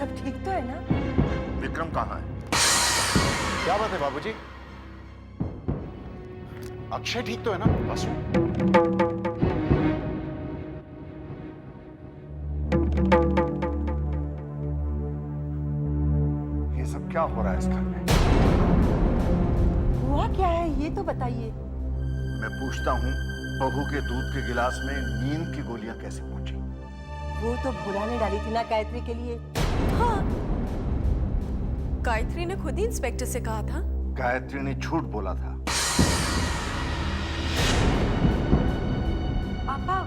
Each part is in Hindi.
सब ठीक तो है ना? विक्रम कहाँ है? क्या बात है बाबूजी? अक्षय ठीक तो है ना? वासु? ये सब क्या हो रहा है इस घर में? हुआ क्या है ये तो बताइए। मैं पूछता हूँ, बहू के दूध के गिलास में नींद की गोलियां कैसे पहुंची? वो तो भोला ने डाली थी ना गायत्री के लिए। हाँ, गायत्री ने खुद ही इंस्पेक्टर से कहा था। गायत्री ने झूठ बोला था। पापा,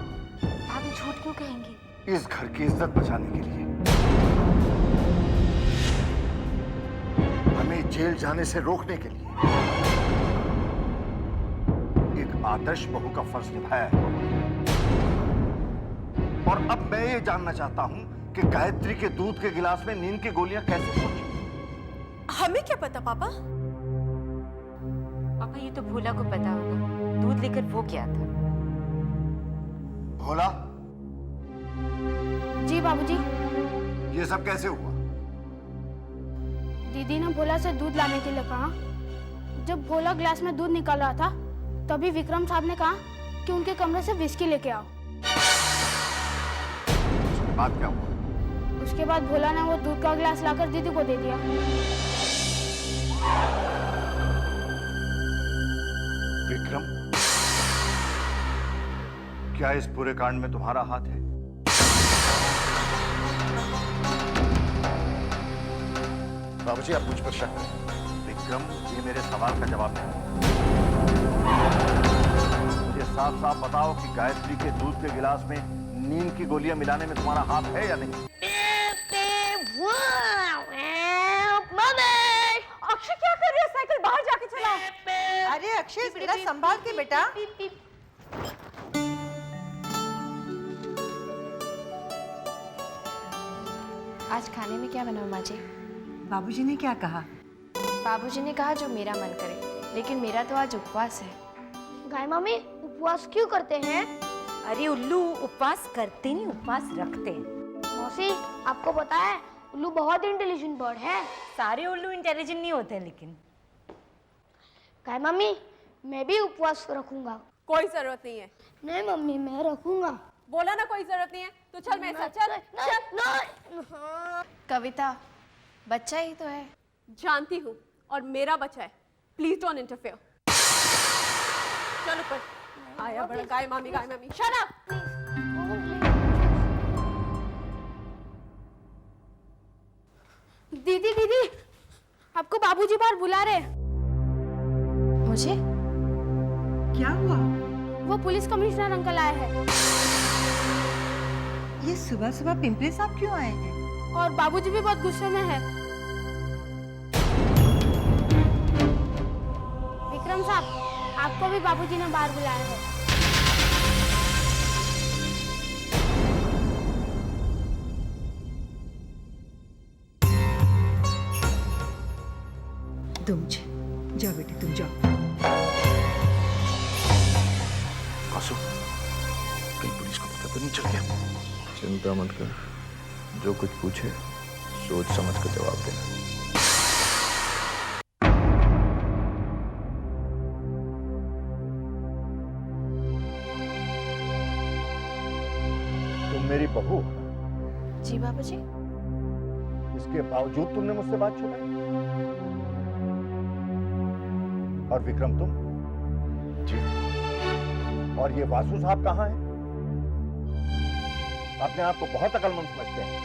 भाभी झूठ क्यों कहेंगी? इस घर की इज्जत बचाने के लिए। हमें जेल जाने से रोकने के लिए एक आदर्श बहू का फर्ज निभाया है बहू ने। और अब मैं ये जानना चाहता हूं कि गायत्री के दूध के गिलास में नींद की गोलियां कैसे पहुंची? हमें क्या पता पापा? पापा ये तो भोला को पता होगा, दूध लेकर वो क्या था। भोला, जी बाबूजी। ये सब कैसे हुआ? दीदी ने भोला से दूध लाने के लिए कहा। जब भोला ग्लास में दूध निकाल रहा था तभी विक्रम साहब ने कहा कि उनके कमरे से विस्की लेके आओ। उसके बाद क्या हुआ? उसके बाद भोला ने वो दूध का गिलास लाकर दीदी को दे दिया। विक्रम, क्या इस पूरे कांड में तुम्हारा हाथ है? बाबूजी आप मुझ पर शक करें। विक्रम, ये मेरे सवाल का जवाब नहीं। मुझे साफ साफ बताओ कि गायत्री के दूध के गिलास में नींद की गोलियां मिलाने में तुम्हारा हाथ है या नहीं? अक्षय क्या कर रही है? साइकिल बाहर जाके चला। अरे अक्षय, जरा संभाल के बेटा। आज खाने में क्या बनाऊं माँ जी? बाबूजी ने क्या कहा? बाबूजी ने कहा जो मेरा मन करे, लेकिन मेरा तो आज उपवास है। गाय मम्मी उपवास क्यों करते हैं? अरे उल्लू, उपवास करते नहीं, उपवास रखते हैं। मौसी, आपको पता है उल्लू बहुत इंटेलिजेंट बर्ड है। सारे उल्लू इंटेलिजेंट नहीं होते लेकिन। गाय मम्मी, मैं भी उपवास रखूंगा। कोई जरूरत नहीं है। नहीं मम्मी, मैं रखूंगा। बोला ना कोई जरूरत नहीं है। तू चल मेरे साथ, चल। कविता, बच्चा ही तो है। जानती हूँ, और मेरा बच्चा है। Please don't interfere. चल ऊपर। आया बड़ा गाय मामी, गाय मामी। Shut up. दीदी दीदी, आपको बाबूजी बाहर बुला रहे। मुझे? क्या हुआ? वो पुलिस कमिश्नर अंकल आए हैं। ये सुबह सुबह पिंपले साहब क्यों आए हैं? और बाबूजी भी बहुत गुस्से में है। विक्रम साहब, आपको भी बाबूजी ने बाहर बुलाया है। तुम जाओ बेटी, तुम जाओ। वासु, कहीं पुलिस को पता तो नहीं चल गया? चिंता मत कर, जो कुछ पूछे सोच समझ कर जवाब देना। तुम मेरी बहू, जी बाबूजी। इसके बावजूद तुमने मुझसे बात छुपाई? और विक्रम तुम? जी। और ये वासु साहब कहाँ हैं? अपने आप को बहुत अक्लमंद समझते हैं।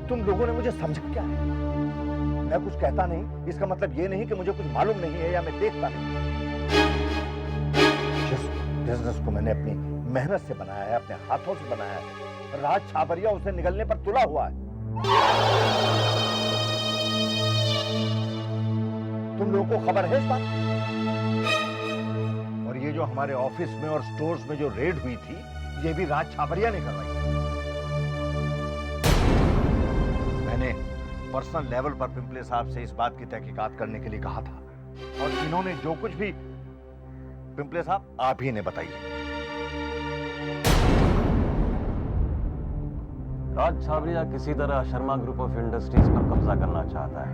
तुम लोगों ने मुझे समझा क्या है? मैं कुछ कहता नहीं, इसका मतलब ये नहीं कि मुझे कुछ मालूम नहीं है या मैं देखता नहीं। जिस बिजनेस को मैंने अपनी मेहनत से बनाया है, अपने हाथों से बनाया है, राज छाबरिया उसे निगलने पर तुला हुआ है। तुम लोगों को खबर है इस बात? और ये जो हमारे ऑफिस में और स्टोर्स में जो रेड हुई थी, ये भी राज छाबरिया ने करवाई। मैंने पर्सनल लेवल पर पिंपले साहब से इस बात की तहकीकात करने के लिए कहा था, और इन्होंने जो कुछ भी, पिंपले साहब आप ही ने बताइए। राज छाबरिया किसी तरह शर्मा ग्रुप ऑफ इंडस्ट्रीज पर कब्जा करना चाहता है।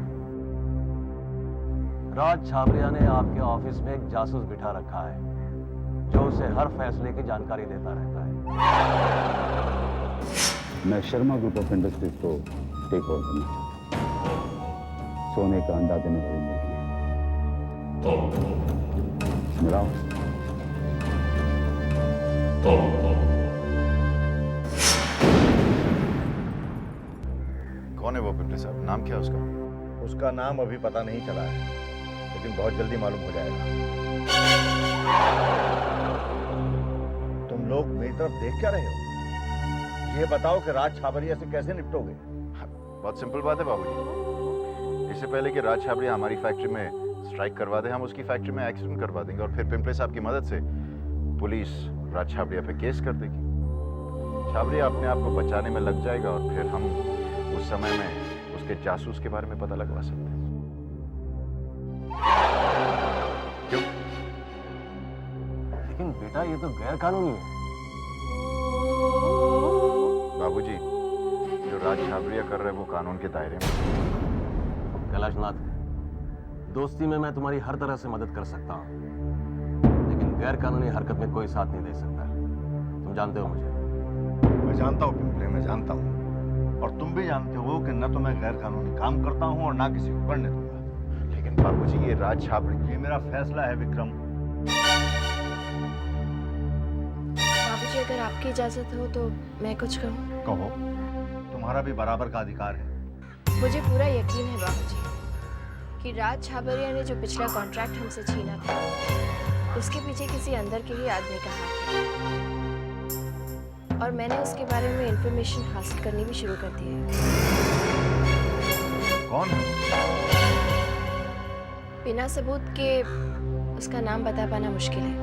राज छाबरिया ने आपके ऑफिस में एक जासूस बिठा रखा है जो उसे हर फैसले की जानकारी देता रहता है। मैं शर्मा ग्रुप ऑफ इंडस्ट्रीज को टेक ओवर करना चाहता हूं। सोने का अंडा देने वाली मुर्गी है। मिलाओ। कौन है वो पिंपले साहब? नाम क्या है उसका? उसका नाम अभी पता नहीं चला है, लेकिन बहुत जल्दी मालूम हो जाएगा। तुम लोग मेरी तरफ देख क्या रहे हो? ये बताओ कि राज छाबरिया से कैसे निपटोगे? बहुत सिंपल बात है बाबूजी। इससे पहले कि राज छाबरिया हमारी फैक्ट्री में स्ट्राइक करवा दे, हम उसकी फैक्ट्री में एक्सीडेंट करवा देंगे और फिर पिंपले साहब की मदद से पुलिस राज छाबरिया पे केस कर देगी। छाबरिया अपने आप को बचाने में लग जाएगा और फिर हम उस समय में उसके जासूस के बारे में पता लगवा सकते हैं। क्यों? लेकिन बेटा ये तो गैर कानूनी है। बाबूजी, जो राज छाबरिया कर रहे हैं वो कानून के दायरे में। कैलाशनाथ, दोस्ती में मैं तुम्हारी हर तरह से मदद कर सकता हूँ, लेकिन गैर कानूनी हरकत में कोई साथ नहीं दे सकता। तुम जानते हो मुझे। मैं जानता हूँ पिंपले, मैं जानता हूँ, और तुम भी जानते हो कि न तो मैं गैर कानूनी काम करता हूँ और ना किसी को करने दूंगा। लेकिन बाबूजी, ये राज छाबरिया, ये मेरा फैसला है विक्रम। बाबूजी, अगर आपकी इजाजत हो तो मैं कुछ कहूँ? कहो, तुम्हारा भी बराबर का अधिकार है। मुझे पूरा यकीन है बाबूजी कि राज छाबरिया ने जो पिछला कॉन्ट्रैक्ट हमसे छीना था, उसके पीछे किसी अंदर के ही आदमी का हाथ है, और मैंने उसके बारे में इंफॉर्मेशन हासिल करनी भी शुरू कर दी है। कौन है? बिना सबूत के उसका नाम बता पाना मुश्किल है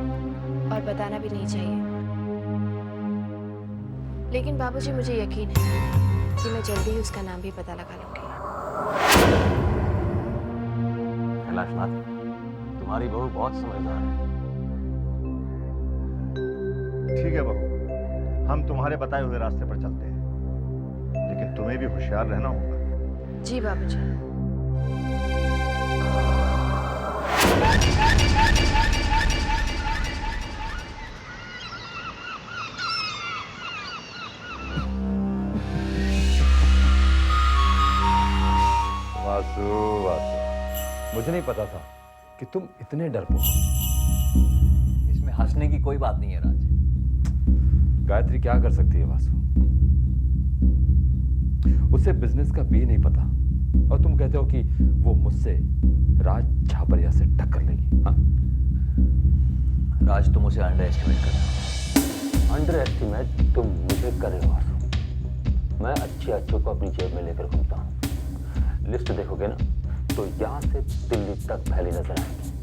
और बताना भी नहीं चाहिए, लेकिन बाबूजी मुझे यकीन है कि मैं जल्दी ही उसका नाम भी पता लगा लूंगी। कैलाशनाथ, तुम्हारी बहू बहुत समझदार है। ठीक है बहू, हम तुम्हारे बताए हुए रास्ते पर चलते हैं, लेकिन तुम्हें भी होशियार रहना होगा। जी बाबूजी। वासु, वासु, मुझे नहीं पता था कि तुम इतने डरपोक हो। इसमें हंसने की कोई बात नहीं है राज। गायत्री क्या कर सकती है वासु? उसे बिजनेस का भी नहीं पता, और तुम कहते हो कि वो मुझसे राज छाबरिया से टक्कर लेगी। हाँ? राज, तुम उसे अंडर एस्टिमेट कर रहे हो। अंडर एस्टिमेट तुम मुझे कर रहे हो वासु। मैं अच्छे को अपनी जेब में लेकर घूमता हूँ। लिस्ट देखोगे ना तो यहाँ से दिल्ली तक फैली नजर आएगी।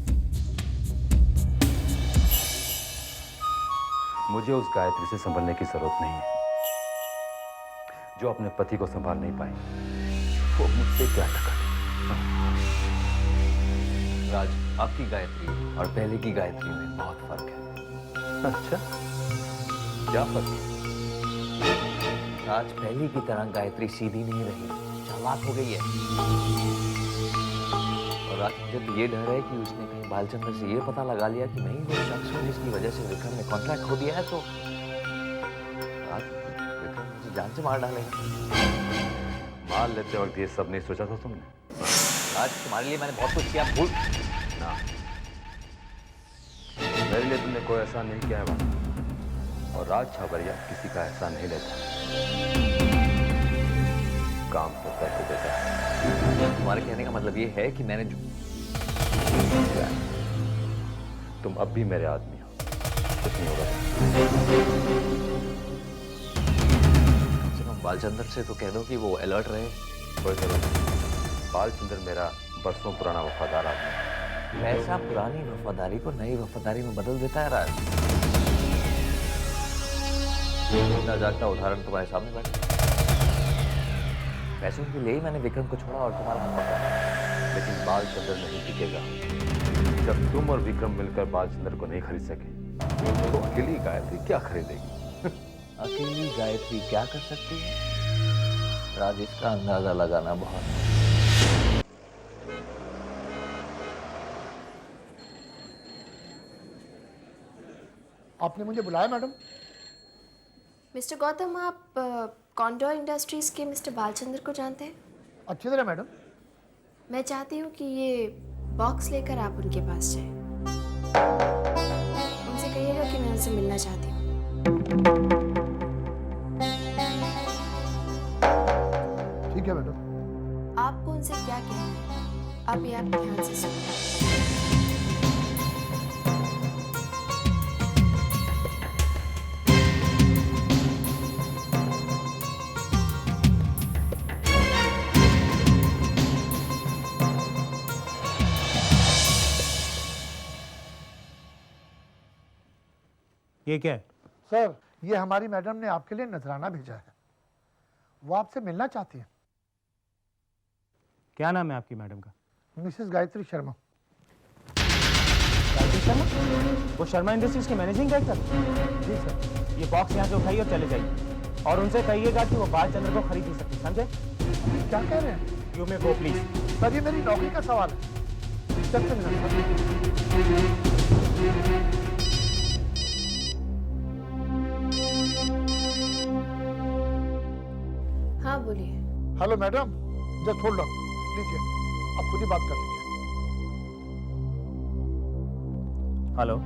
मुझे उस गायत्री से संभलने की जरूरत नहीं है। जो अपने पति को संभाल नहीं पाई वो मुझसे क्या टक्कर? राज, आपकी गायत्री और पहले की गायत्री में बहुत फर्क है। अच्छा, क्या फर्क है? राज, पहले की तरह गायत्री सीधी नहीं रही, चालाक हो गई है। और राज, मुझे तो ये डर है कि उसने कहीं बालचंद्र से ये पता लगा लिया कि मैं ही वो शख्स हूँ जिसकी वजह से विक्रम ने कॉन्ट्रैक्ट खो दिया है, तो राज, विक्रम मुझे जान से मार डालेगा। मार लेते वक्त ये सब नहीं सोचा था तुमने? राज, तुम्हारे लिए मैंने बहुत कुछ किया, भूल ना, मेरे लिए तुमने कोई एहसान नहीं किया है वहां, और राज छाबरिया किसी का एहसान नहीं लेता, काम तो करके देता है। तुम्हारे कहने का मतलब ये है कि मैंने जो... तुम अब भी मेरे आदमी हो, कुछ नहीं होगा। कम से कम बालचंद्र से तो कह दो कि वो अलर्ट रहे। कोई जरूरत नहीं। बालचंद्र मेरा बरसों पुराना वफादार आदमी है। ऐसा पुरानी वफादारी को नई वफादारी में बदल देता है राज। ना जागता उदाहरण तुम्हारे सामने बैठा। पैसों के लिए ही मैंने विक्रम को छोड़ा और तुम्हारा हाथ पकड़ा। लेकिन बालचंद्र नहीं टिकेगा। जब तुम और विक्रम मिलकर बालचंद्र को नहीं खरीद सके तो अकेली गायत्री क्या खरीदेगी? अकेली गायत्री क्या कर सकती है? राज, इसका अंदाजा लगाना बहुत। आपने मुझे बुलाया मैडम? मिस्टर गौतम, आप कॉन्डोर इंडस्ट्रीज के मिस्टर बालचंद्र को जानते हैं? अच्छी तरह मैडम। मैं चाहती हूँ कि ये बॉक्स लेकर आप उनके पास जाएं। उनसे कहिएगा कि मैं उनसे मिलना चाहती हूँ। ठीक है मैडम। आपको उनसे क्या कहना है, आप ये आप ध्यान से सुनिए। ये क्या है? सर, ये हमारी मैडम ने आपके लिए नजराना भेजा है। वो आपसे मिलना चाहती है। क्या नाम है आपकी मैडम का? मिसेस गायत्री शर्मा। गायत्री शर्मा? वो शर्मा इंडस्ट्रीज के मैनेजिंग डायरेक्टर? जी सर। ये बॉक्स यहाँ से उठाइए और चले जाइए, और उनसे कहिएगा कि वो बालचंद्र को खरीद नहीं सकते, समझे? क्या कह रहे हैं? You may go please. Sir, ये मेरी नौकरी का सवाल है। जब से मिला सर। हाँ बोलिए। Hello madam, just hold on, लीजिए, आप खुद ही बात कर लीजिए। हेलो,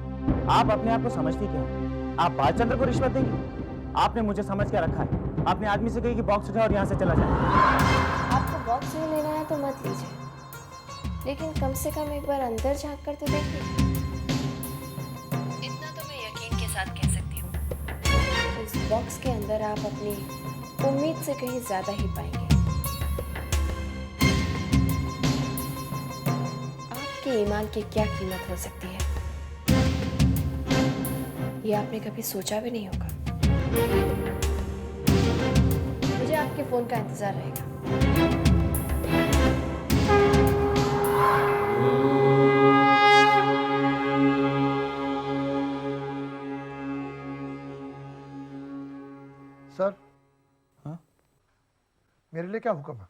आप अपने आप को समझती क्या हैं? आप बालचंद्र को रिश्वत देंगे? आपने मुझे समझ के रखा है। आपने आदमी से कही कि बॉक्स उठाओ और यहाँ से चला जाए। आपको बॉक्स नहीं लेना है तो मत लीजिए, लेकिन कम से कम एक बार अंदर झांक कर तो देखिए। इतना तो मैं यकीन के साथ कह सकती हूँ, इस बॉक्स के अंदर आप अपनी उम्मीद से कहीं ज्यादा ही पाएंगे। आपके ईमान की क्या कीमत हो सकती है, ये आपने कभी सोचा भी नहीं होगा। मुझे आपके फोन का इंतजार रहेगा। सर। हाँ? मेरे लिए क्या हुक्म है?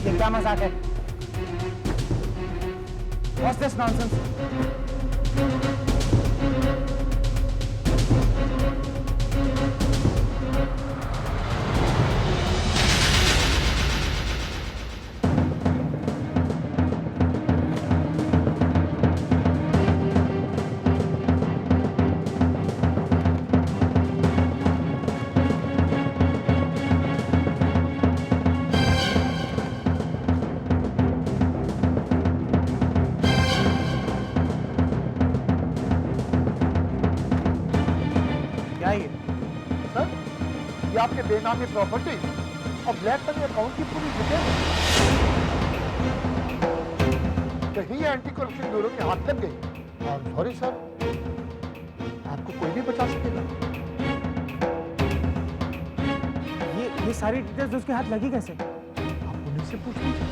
ये क्या मजाक है? What's this nonsense? क्या ये? सर, ये आपके बेनामी प्रॉपर्टी और ब्लैक मनी अकाउंट की पूरी डिटेल है। कहीं एंटी करप्शन ब्यूरो के हाथ लग गई और सॉरी सर, आपको कोई नहीं बचा सकेगा। ये सारी डिटेल्स उसके हाथ लगी कैसे? आप पुलिस से पूछ लीजिए।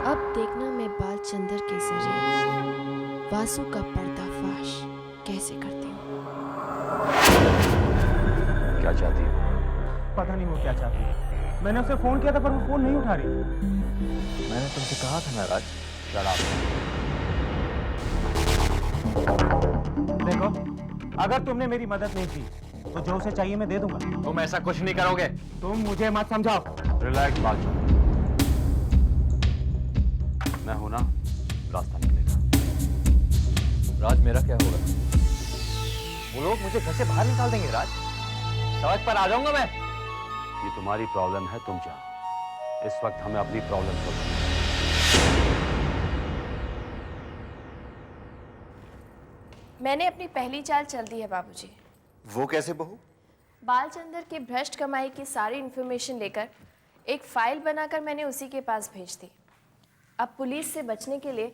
अब देखना मैं बालचंद्र के जरिए वासु का पर्दाफाश कैसे करती हूँ। क्या चाहती हो? पता नहीं वो क्या चाहती है। मैंने उसे फोन किया था पर वो फोन नहीं उठा रही। मैंने तुमसे कहा था ना राज, शराब। देखो, अगर तुमने मेरी मदद नहीं की तो जो उसे चाहिए मैं दे दूंगा। तुम ऐसा कुछ नहीं करोगे। तुम मुझे मत समझाओ। रिलैक्स बालचंद्र, मैं हूं ना, रास्ता निकलेगा। राज मेरा क्या होगा? वो लोग मुझे घर से बाहर निकाल देंगे राज। सड़क पर आ जाऊंगा मैं। ये तुम्हारी प्रॉब्लम है, तुम जाओ। इस वक्त हमें अपनी प्रॉब्लम को मैंने अपनी पहली चाल चल दी है बाबूजी। वो कैसे बहू? बालचंदर की भ्रष्ट कमाई की सारी इन्फॉर्मेशन लेकर एक फाइल बनाकर मैंने उसी के पास भेज दी। अब पुलिस से बचने के लिए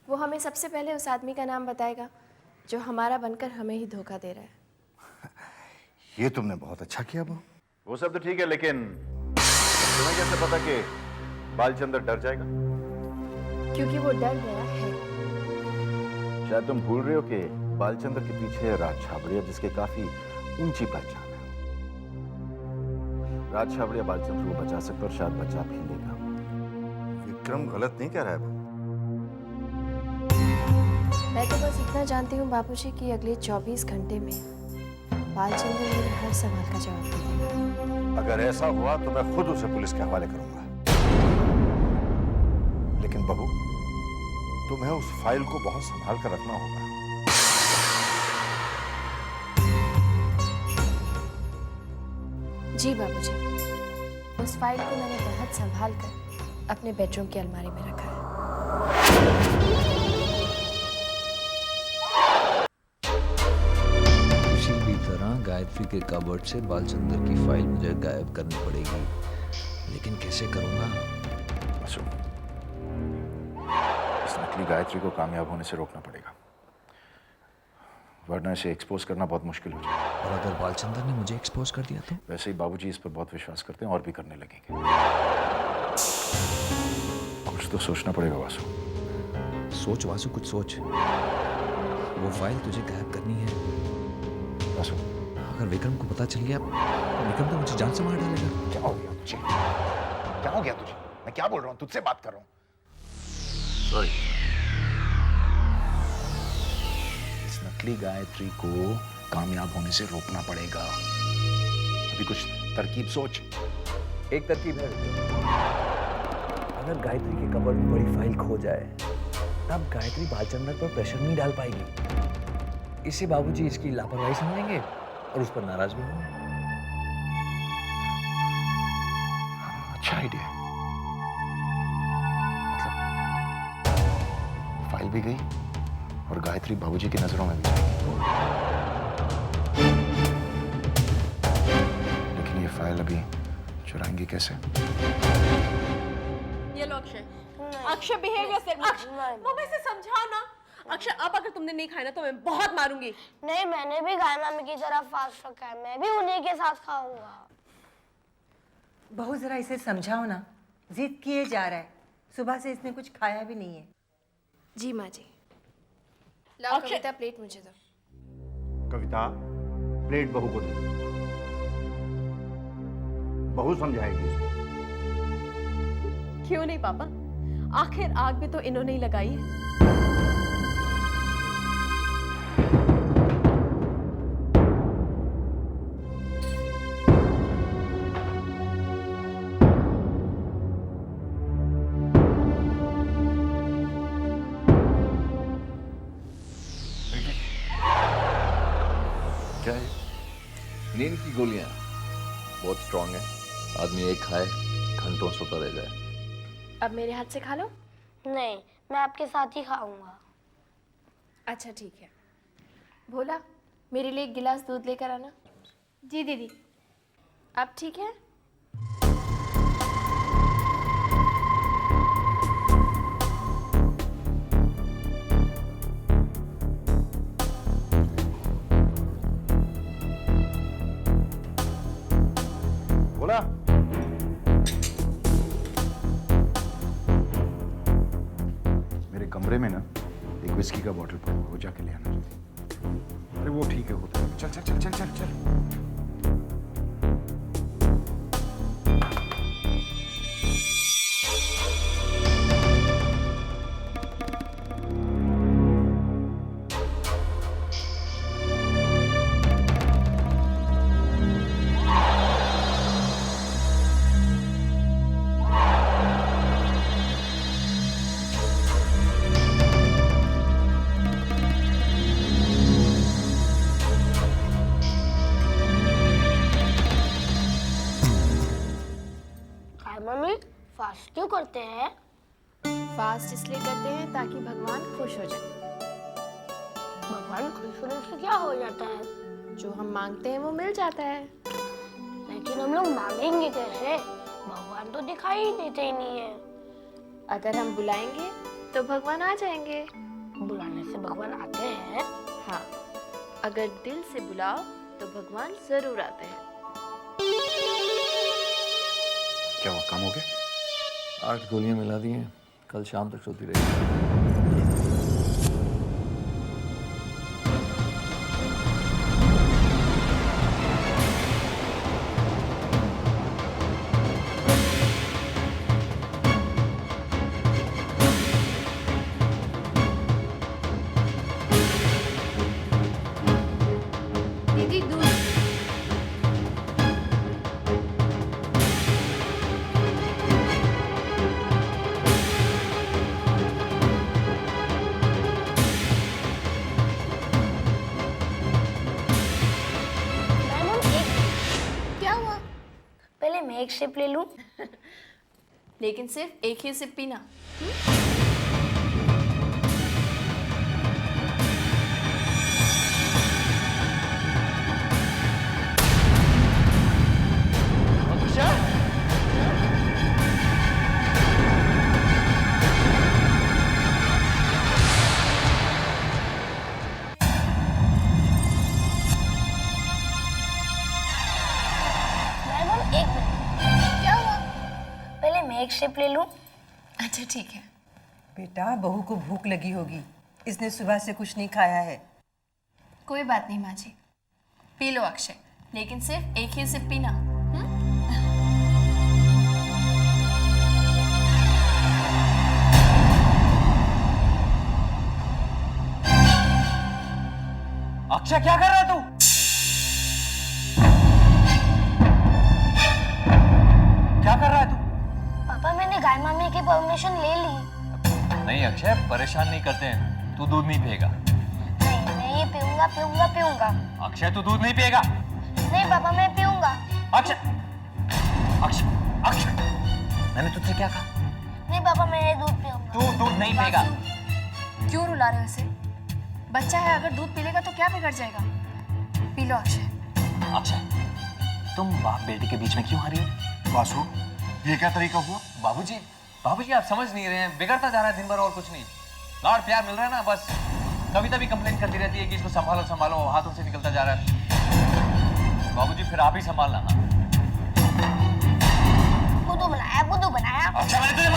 वो हमें सबसे पहले उस आदमी का नाम बताएगा जो हमारा बनकर हमें ही धोखा दे रहा है। ये तुमने बहुत अच्छा किया बहू। वो सब तो ठीक है, लेकिन तुम्हें कैसे पता कि बालचंद्र डर जाएगा? क्योंकि वो डर गया है। शायद तुम भूल रहे हो कि बालचंद्र के पीछे है राज छाबड़िया, जिसके काफी ऊंची पहचान है। राज छाबड़िया बालचंद्र को बचा सकता और शायद बचा भी लेगा। विक्रम गलत नहीं कह रहा है बहू। मैं तो बस इतना जानती हूँ बाबूजी कि अगले 24 घंटे में बालचंद्र मेरे हर सवाल का जवाब दे देगा। अगर ऐसा हुआ तो मैं खुद उसे पुलिस के हवाले करूंगा। लेकिन बहू, तुम्हें उस फाइल को बहुत संभाल कर रखना होगा। जी बाबूजी, उस फाइल को मैंने बहुत संभाल कर अपने बेडरूम की अलमारी में रखा है। किसी भी तरह गायत्री के कबर्ड से बालचंद्र की फाइल मुझे गायब करनी पड़ेगी, लेकिन कैसे करूंगा? बसु, इस नकली गायत्री को कामयाब होने से रोकना पड़ेगा, वरना इसे एक्सपोज करना बहुत मुश्किल हो जाएगा। और अगर बालचंद्र ने मुझे एक्सपोज कर दिया तो? वैसे ही बाबूजी इस पर बहुत विश्वास करते हैं और भी करने लगेंगे। कुछ तो सोचना पड़ेगा वासु। सोच वासु, कुछ सोच। वो फाइल तुझे गायब करनी है वासु। अगर विक्रम को पता चल गया, विक्रम तो मुझे जान से मार डालेगा। क्या हो गया तुझे? क्या हो गया तुझे? मैं क्या बोल रहा हूँ? तुझसे बात कर रहा हूँ। सॉरी। इस नकली गायत्री को कामयाब होने से रोकना पड़ेगा। अभी कुछ तरकीब सोच। एक तरकीब है, अगर गायत्री के कबर्ड में बड़ी फाइल खो जाए तब गायत्री बालचंद्र पर प्रेशर नहीं डाल पाएगी। इससे बाबूजी इसकी लापरवाही समझेंगे और उस पर नाराज भी होंगे। अच्छा आइडिया। मतलब फाइल भी गई और गायत्री बाबूजी की नजरों में भी गई। लेकिन ये फाइल अभी चुराएंगे कैसे? ये लो Akshay. Akshay behave yourself. Akshay, mummy से समझाओ ना। अक्षय, अब अगर तुमने नहीं खाया ना तो मैं बहुत मारूंगी। नहीं, मैंने भी गाय मामी की तरह फास्ट रखा है, मैं भी उन्हीं के साथ खाऊंगा। बहू जरा इसे समझाओ ना, जिद किए जा रहा है। सुबह से इसने कुछ खाया भी नहीं है। जी माँ जी। लाओ कविता, प्लेट मुझे दो। कविता, प्लेट बहू को दो। बहू समझाएगी इसे। क्यों नहीं पापा, आखिर आग भी तो इन्होंने ही लगाई है। क्या है? नींद की गोलियां बहुत स्ट्रांग है। आदमी एक खाए घंटों सोता रह जाए। अब मेरे हाथ से खा लो। नहीं, मैं आपके साथ ही खाऊंगा। अच्छा ठीक है। भोला, मेरे लिए एक गिलास दूध लेकर आना। जी दीदी। अब ठीक है? बोला मेरे कमरे में ना एक विस्की का बॉटल पड़ा हुआ, वो जाके ले आना जल्दी। अरे वो ठीक है, होता है। चल चल चल चल चल चल। हाय मम्मी, फास्ट क्यों करते हैं? फास्ट इसलिए करते हैं ताकि भगवान खुश हो जाए। भगवान खुश होने से क्या हो जाता है? जो हम मांगते हैं वो मिल जाता है। लेकिन हम लोग मांगेंगे कैसे? भगवान तो दिखाई ही देते ही नहीं है। अगर हम बुलाएंगे तो भगवान आ जाएंगे। बुलाने से भगवान आते हैं? हाँ, अगर दिल से बुलाओ तो भगवान जरूर आते हैं। क्या हुआ, काम हो गया? 8 गोलियां मिला दी हैं, कल शाम तक सोती रहेगी। दीदी दूध। क्या हुआ? पहले मैं एक सिप ले लूं। लेकिन सिर्फ एक ही सिप पीना। मैडम एक मिनट। क्या हुआ? पहले मैं एक सिप ले लूं। अच्छा ठीक है। बेटा, बहू को भूख लगी होगी, इसने सुबह से कुछ नहीं खाया है। कोई बात नहीं माँ जी, पी लो अक्षय, लेकिन सिर्फ एक ही सिप पीना। अक्षय क्या कर रहा है तू? क्या कर रहा है तू? पापा, मैंने गाय मामी की परमिशन ले ली। नहीं अक्षय, परेशान नहीं करते हैं। तू दूध नहीं पिएगा। नहीं, मैं ये पीऊंगा पीऊंगा पीऊंगा। अक्षय तू दूध नहीं पिएगा। नहीं पापा, मैं पीऊंगा। अक्षय अक्षय अक्षय, मैंने तुझसे क्या कहा? नहीं पापा, मैं ये दूध पीऊंगा। तू दूध नहीं पिएगा। क्यों रुला रहे हो इसे? बच्चा है, अगर दूध पी लेगा तो क्या बिगड़ जाएगा? P low Akshay. अक्षय, तुम बाप बेटे के बीच में क्यों आ रही हो? वासु, ये क्या तरीका हुआ? बाबूजी आप समझ नहीं रहे हैं, बिगड़ता जा रहा है दिन भर और कुछ नहीं। लाड प्यार मिल रहा है ना, बस कभी तभी कंप्लेन करती रहती है कि इसको संभालो संभालो, हाथों से निकलता जा रहा है। बाबूजी फिर आप ही संभालना ना। बुद्धू बनाया। अच्छा मैंने तुझे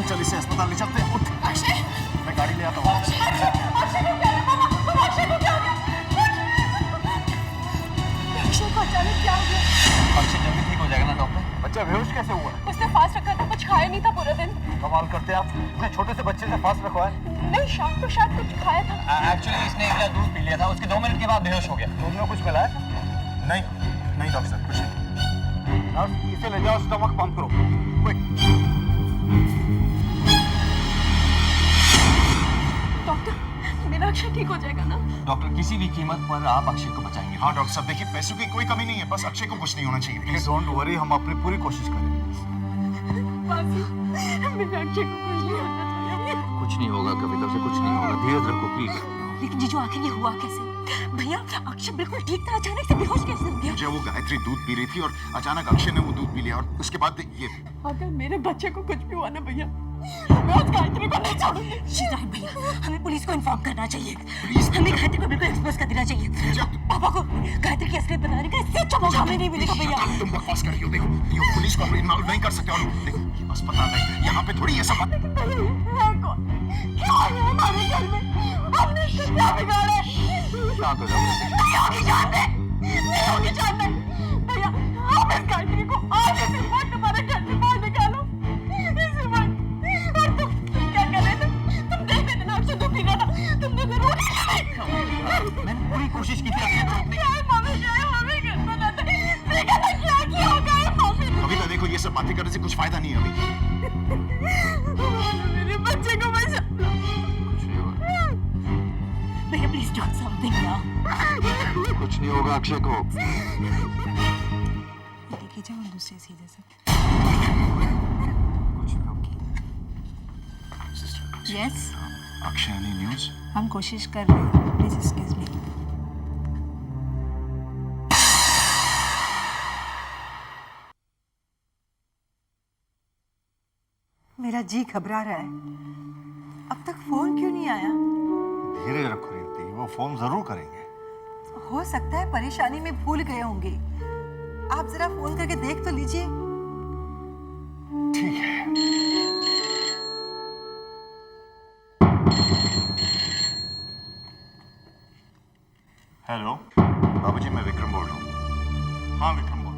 चल इसे अस्पताल ले चलते हैं। मैं गाड़ी ले आता हूँ। अक्षय को अचानक क्या हो गया? अक्षय जल्दी ठीक हो जाएगा ना डॉक्टर? बच्चा बेहोश कैसे हुआ? उसने फास्ट रखा था, कुछ खाया नहीं था पूरा दिन। कमाल करते आप, इतने छोटे से बच्चे से फास्ट रखवाए। नहीं, शाम को शायद कुछ खाया था। एक्चुअली इसने एक गिलास दूध पी लिया था, उसके 2 मिनट के बाद बेहोश हो गया। दूध में कुछ मिलाया? नहीं नहीं डॉक्टर साहब, कुछ नहीं। नर्स, इसे ले जाओ, स्टमक पंप करो, क्विक। डॉक्टर, मेरा अक्षय ठीक हो जाएगा ना? डॉक्टर, किसी भी कीमत पर आप अक्षय को बचाएंगे। हाँ डॉक्टर साहब, देखिए पैसों की कोई कमी नहीं है, बस अक्षय को कुछ नहीं होना चाहिए। प्लीज डोंट वरी, हम अपनी पूरी कोशिश करेंगे। मेरे अक्षय को कुछ नहीं होना चाहिए। कुछ नहीं होगा कविता से, कुछ नहीं होगा, धीरज रखो प्लीज। लेकिन जीजू आखिर ये हुआ कैसे? भैया, अक्षय बिल्कुल ठीक था, अचानक से बेहोश कैसे हो गया? मुझे वो गायत्री दूध पी रही थी और अचानक अक्षय ने वो दूध पी लिया और उसके बाद ये। अगर मेरे बच्चे को कुछ भी हुआ ना भैया, मैं उस गायत्री को नहीं छोड़ूंगी। शिवराम भैया, हमें पुलिस को इन्फॉर्म करना चाहिए। हमें गायत्री को बिल्कुल एक्सपोज कर देना चाहिए। पापा को गायत्री की असलियत बताने का इससे अच्छा मौका हमें नहीं मिलेगा भैया। तुम बकवास कर रही हो। देखो पुलिस को हम इन्वॉल्व नहीं कर सकते। और देखो ये अस्पताल है, यहाँ पे थोड़ी ये सब बात। क्यों आए हैं हमारे घर में? हमने इससे क्या बिगाड़ा है? शांत हो जाओ। नहीं होगी जानते भैया, आप इस गायत्री को आज इसी वक्त हमारे घर से बाहर निकालो, इसी वक्त। और तुम क्या कर रहे थे? तुम देख रहे थे ना, अक्षय दुखी था, तुमने तो रोटी खाई। मैंने पूरी कोशिश की थी आपसे रोकने की। क्या है मम्मी, क्या है मम्मी करना चाहते? देखा था क्या किया होगा ये मम्मी ने? कविता देखो ये सब बातें करने से कुछ फायदा नहीं है अभी। मेरे बच्चे को बचा। भैया प्लीज डू समथिंग नाउ। कुछ नहीं होगा अक्षय को। लेके जाओ दूसरे सीधे से। Yes, Akshay any news? हम कोशिश कर रहे हैं। Please excuse me. मेरा जी घबरा रहा है। अब तक फोन क्यों नहीं आया? धीरे रखो रिंती, वो फोन जरूर करेंगे। हो सकता है परेशानी में भूल गए होंगे। आप जरा फोन करके देख तो लीजिए। ठीक है। हेलो बाबूजी मैं विक्रम बोल रहा हूँ। हाँ विक्रम बोल।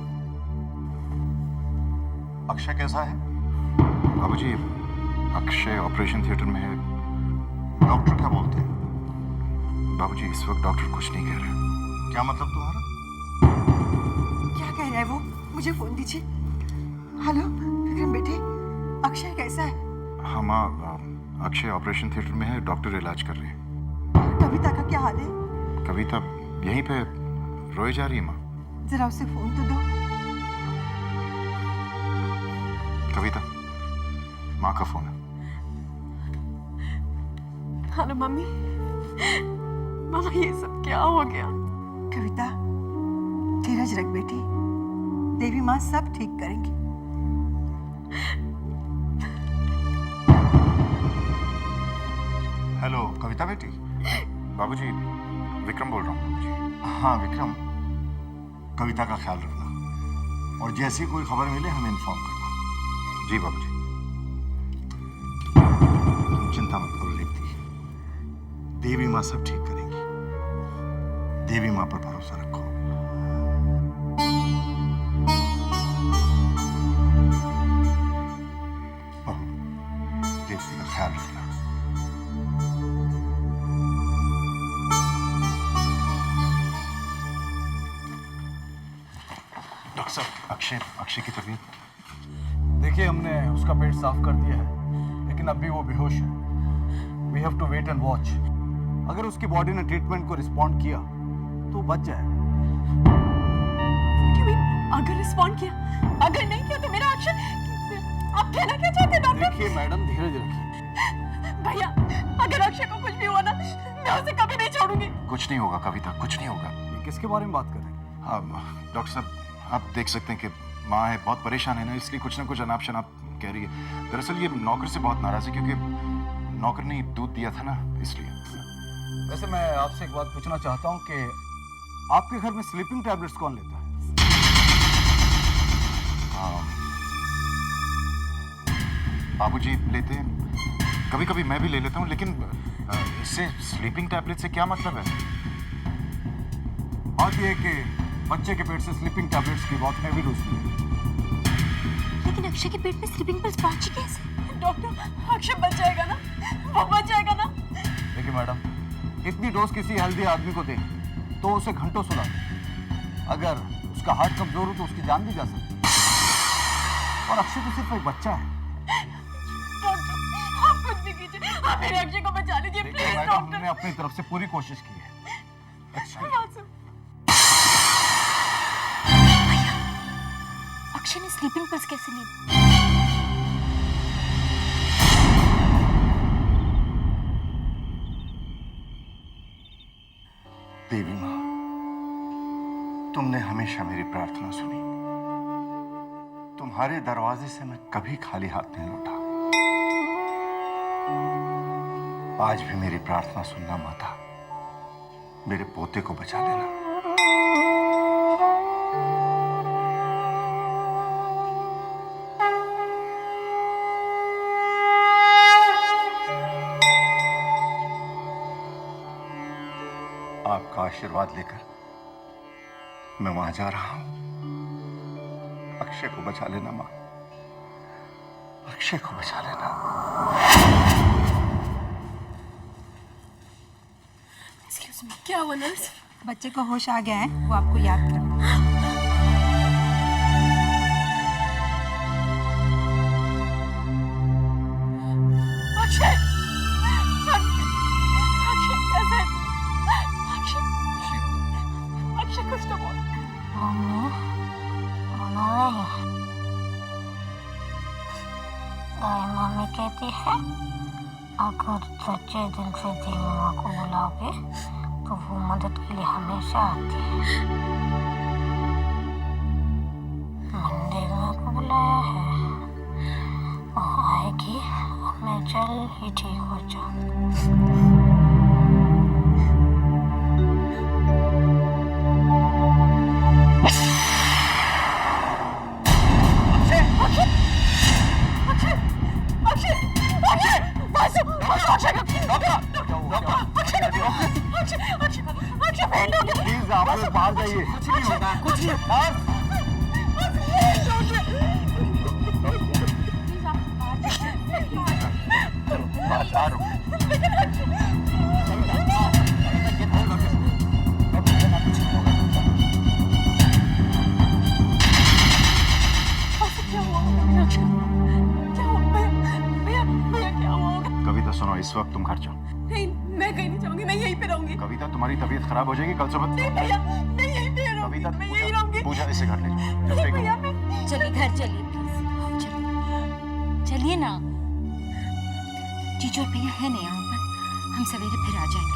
अक्षय कैसा है? बाबूजी अक्षय ऑपरेशन थिएटर में है। डॉक्टर क्या बोलते हैं? बाबूजी इस वक्त डॉक्टर कुछ नहीं कह रहे। क्या मतलब तुम्हारा? क्या कह रहा है वो? मुझे फोन दीजिए। हेलो विक्रम बेटे, अक्षय कैसा है? हाँ माँ, अक्षय ऑपरेशन थिएटर में है, डॉक्टर इलाज कर रहे हैं। कविता का क्या हाल है? कविता यहीं पे रोए जा रही है माँ। जरा उसे फोन तो दो। कविता, माँ का फोन है। Hello mummy. मामा ये सब क्या हो गया? कविता धीरज रख बेटी, देवी माँ सब ठीक करेंगी। हेलो कविता बेटी। बाबूजी विक्रम बोल रहा हूँ बाबूजी। हाँ विक्रम, कविता का ख्याल रखना और जैसी कोई खबर मिले हमें इन्फॉर्म करना। जी बाबूजी। तुम चिंता मत करो रिंती, देवी माँ सब ठीक करेंगी। देवी माँ पर भरोसा रखो। बहू, देवी का ख्याल रखना। डॉक्टर साहब अक्षय की तबीयत? देखिए हमने उसका पेट साफ कर दिया है, लेकिन अभी वो बेहोश है। We have to wait and watch. अगर उसकी बॉडी ने ट्रीटमेंट को रिस्पॉन्ड किया तो बच जाएगा। अगर रिस्पॉन्ड किया, अगर नहीं किया तो मेरा एक्शन। आप कहना क्या चाहते हैं डॉक्टर? देखिए मैडम धीरज रखिए। भैया अगर अक्षय को कुछ भी हुआ ना, मैं उसे कभी नहीं छोड़ूंगी। कुछ नहीं होगा कविता, कुछ नहीं होगा। ये किसके बारे में बात कर रहे हैं? हाँ डॉक्टर साहब, आप देख सकते हैं कि माँ है, बहुत परेशान है ना, इसलिए कुछ ना कुछ अनाप शनाप कह रही है। दरअसल ये नौकर से बहुत नाराज है क्योंकि नौकर ने दूध दिया था ना, इसलिए। वैसे मैं आपसे एक बात पूछना चाहता हूँ कि आपके घर में स्लीपिंग टैबलेट्स कौन लेता है? बाबूजी लेते हैं, कभी कभी मैं भी ले लेता हूँ, लेकिन इससे स्लीपिंग टैबलेट से क्या मतलब है? बात यह है कि बच्चे के पेट से स्लीपिंग टैबलेट्स की बहुत हैवी डोज मिली। लेकिन अक्षय के पेट में स्लीपिंग पिल्स पहुंची कैसे? डॉक्टर अक्षय बच जाएगा ना? वो बच जाएगा ना? देखिए मैडम, इतनी डोज किसी हेल्दी आदमी को दें तो उसे घंटों सुला दें। अगर उसका हार्ट कमजोर हो तो उसकी जान भी जा सकती है। और अक्षय तो सिर्फ एक बच्चा है। डॉक्टर आप कुछ भी कीजिए, आप मेरे अक्षय को बचा लीजिए प्लीज मैडम, डॉक्टर। हमने अपनी तरफ से पूरी कोशिश की है। अक्षय ने स्लीपिंग पिल्स कैसे ली? देवी माँ, तुमने हमेशा मेरी प्रार्थना सुनी। तुम्हारे दरवाजे से मैं कभी खाली हाथ नहीं लौटा। आज भी मेरी प्रार्थना सुनना माता, मेरे पोते को बचा लेना। आपका आशीर्वाद लेकर मैं वहां जा रहा हूं। अक्षय को बचा लेना मां, अक्षय को बचा लेना। एक्सक्यूज मी, क्या हुआ नर्स? बच्चे को होश आ गया है, वो आपको याद कर रहा है। अक्षय! अक्षय कैसे? अक्षय कुछ तो बोल। मम्मी कहती है अगर सच्चे दिल से देवी माँ को बुलाओगे तो वो मदद के लिए हमेशा आती है। मैंने देवी माँ को बुलाया है, वो आएगी और मैं जल्द ही ठीक हो जाऊँ। प्लीज आप लोग बाहर जाइए। कुछ नहीं होगा, कुछ नहीं। कविता सुनो, इस वक्त तुम घर जाओ। नहीं, मैं कहीं नहीं जाऊंगी, मैं यहीं पे रहूंगी। कविता, तुम्हारी तबीयत खराब हो जाएगी कल सुबह। नहीं भैया, मैं यहीं पे रहूंगी। कविता, मैं यहीं रहूंगी। पूजा इसे घर ले जाओ। नहीं भैया, मैं चलिए घर चलिए प्लीज, चलिए चलिए ना। जीजू और भैया है नहीं यहाँ पर, हम सवेरे फिर आ जाएंगे।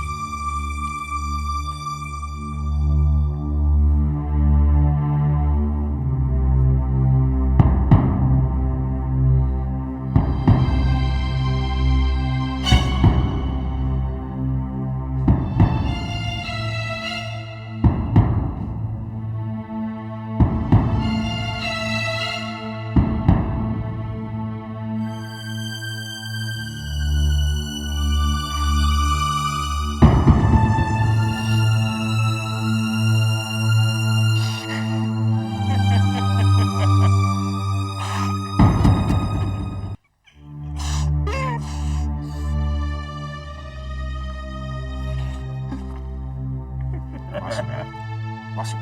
वासु,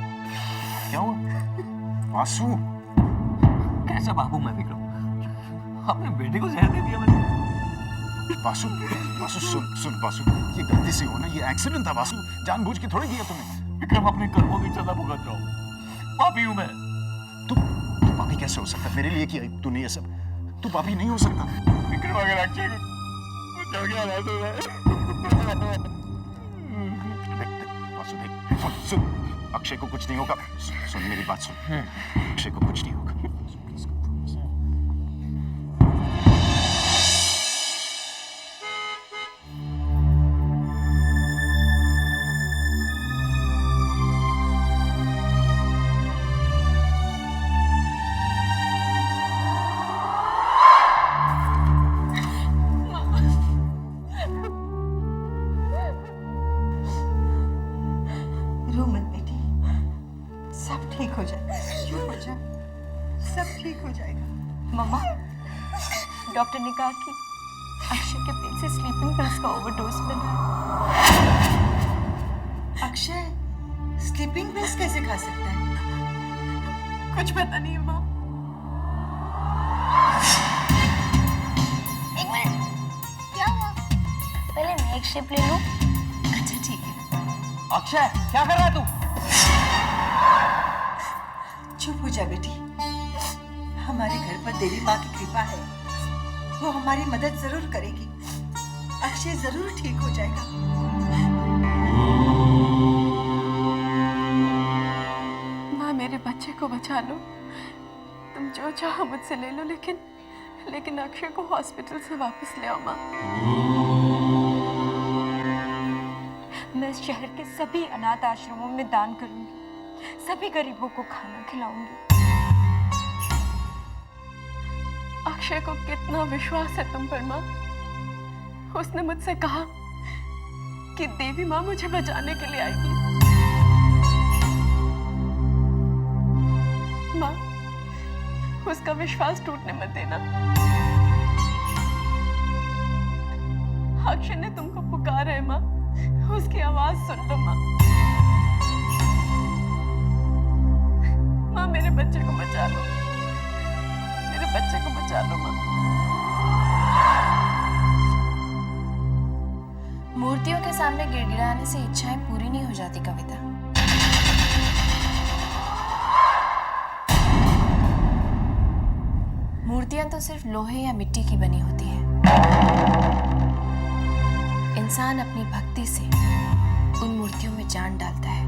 क्या हुआ? वासु, कैसा बाबू मैं विक्रम? अपने बेटे को जहर दे दिया मैंने। वासु, वासु सुन वासु, ये गलती से हो ना, ये एक्सीडेंट था वासु, जानबूझ के थोड़ी किया तुमने। विक्रम अपने कर्मों की सजा भुगत रहा हूँ, पापी हूँ मैं। तू पापी कैसे हो सकता? मेरे लिए किया तूने ये सब, तू पापी नहीं हो सकता। विक्रम अगर अक्षय को चल गया ना तो वासु देख, सुन, अक्षय को कुछ नहीं होगा। सुन मेरी बात सुन, अक्षय को कुछ नहीं होगा। रो मत बेटी, सब ठीक हो जाएगा। चुप हो जा, सब ठीक हो जाएगा। मम्मा, डॉक्टर ने कहा कि अक्षय के पेट से स्लीपिंग पिल्स का ओवरडोज बना है। अक्षय स्लीपिंग पिल्स कैसे खा सकता है? कुछ पता नहीं है माँ। एक मिनट, क्या हुआ? पहले मैं एक शिप ले लूं। अच्छा ठीक है। अक्षय क्या कर रहा है तू? चुप हो जा बेटी, हमारे घर पर देवी माँ की कृपा है, वो हमारी मदद जरूर करेगी। अक्षय जरूर ठीक हो जाएगा। माँ, मेरे बच्चे को बचा लो। तुम जो चाहो मुझसे ले लो, लेकिन लेकिन अक्षय को हॉस्पिटल से वापस ले आओ माँ। मैं इस शहर के सभी अनाथ आश्रमों में दान करूंगी, सभी गरीबों को खाना खिलाऊंगी। अक्षय को कितना विश्वास है तुम पर माँ। उसने मुझसे कहा कि देवी माँ मुझे बचाने के लिए आएगी। माँ, उसका विश्वास टूटने मत देना। अक्षय ने तुमको पुकारा है माँ, उसकी आवाज सुन लो माँ। माँ, मेरे बच्चे को बचा लो, मेरे बच्चे को बचा लो माँ। मूर्तियों के सामने गिड़गिड़ाने से इच्छाएं पूरी नहीं हो जाती कविता। मूर्तियां तो सिर्फ लोहे या मिट्टी की बनी होती हैं। इंसान अपनी भक्ति से उन मूर्तियों में जान डालता है।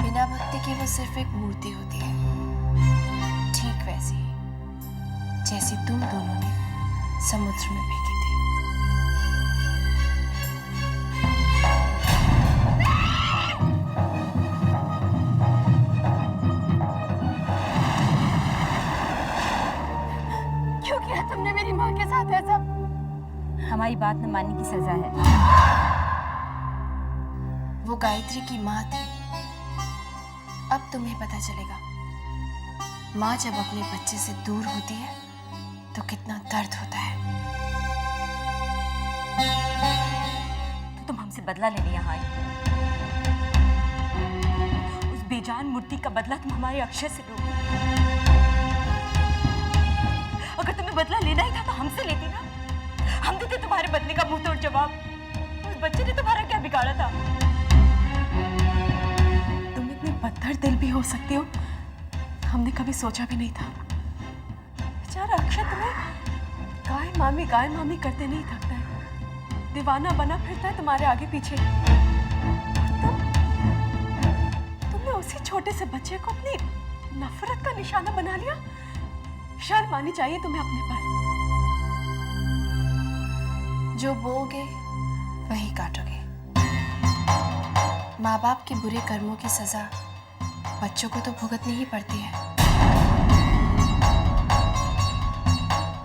बिना भक्ति के वो सिर्फ एक मूर्ति होती है, ठीक वैसी जैसी तुम दोनों ने समुद्र में फेंकी थी। क्यों किया तुमने मेरी माँ के साथ ऐसा? हमारी बात न मानने की सजा है। वो गायत्री की माँ थी, अब तुम्हें पता चलेगा माँ जब अपने बच्चे से दूर होती है तो कितना दर्द होता है। तो तुम हमसे बदला लेने यहाँ आई। उस बेजान मूर्ति का बदला तुम हमारे अक्षय से लोगे। अगर तुम्हें बदला लेना ही था तो हमसे लेती ना। हम देते तुम्हारे बदले का मुंह तोड़ जवाब। उस बच्चे ने तुम्हारा क्या बिगाड़ा था? तुम इतने पत्थर दिल भी हो सकते हो, हमने कभी सोचा भी नहीं था। बेचारा अक्षय तुम्हें गाय मामी करते नहीं थकता है, दीवाना बना फिरता है तुम्हारे आगे पीछे। तुमने उसी छोटे से बच्चे को अपनी नफरत का निशाना बना लिया। शर्म आनी चाहिए तुम्हें अपने पर। जो बोओगे वही काटोगे। माँ बाप के बुरे कर्मों की सजा बच्चों को तो भुगतनी ही पड़ती है।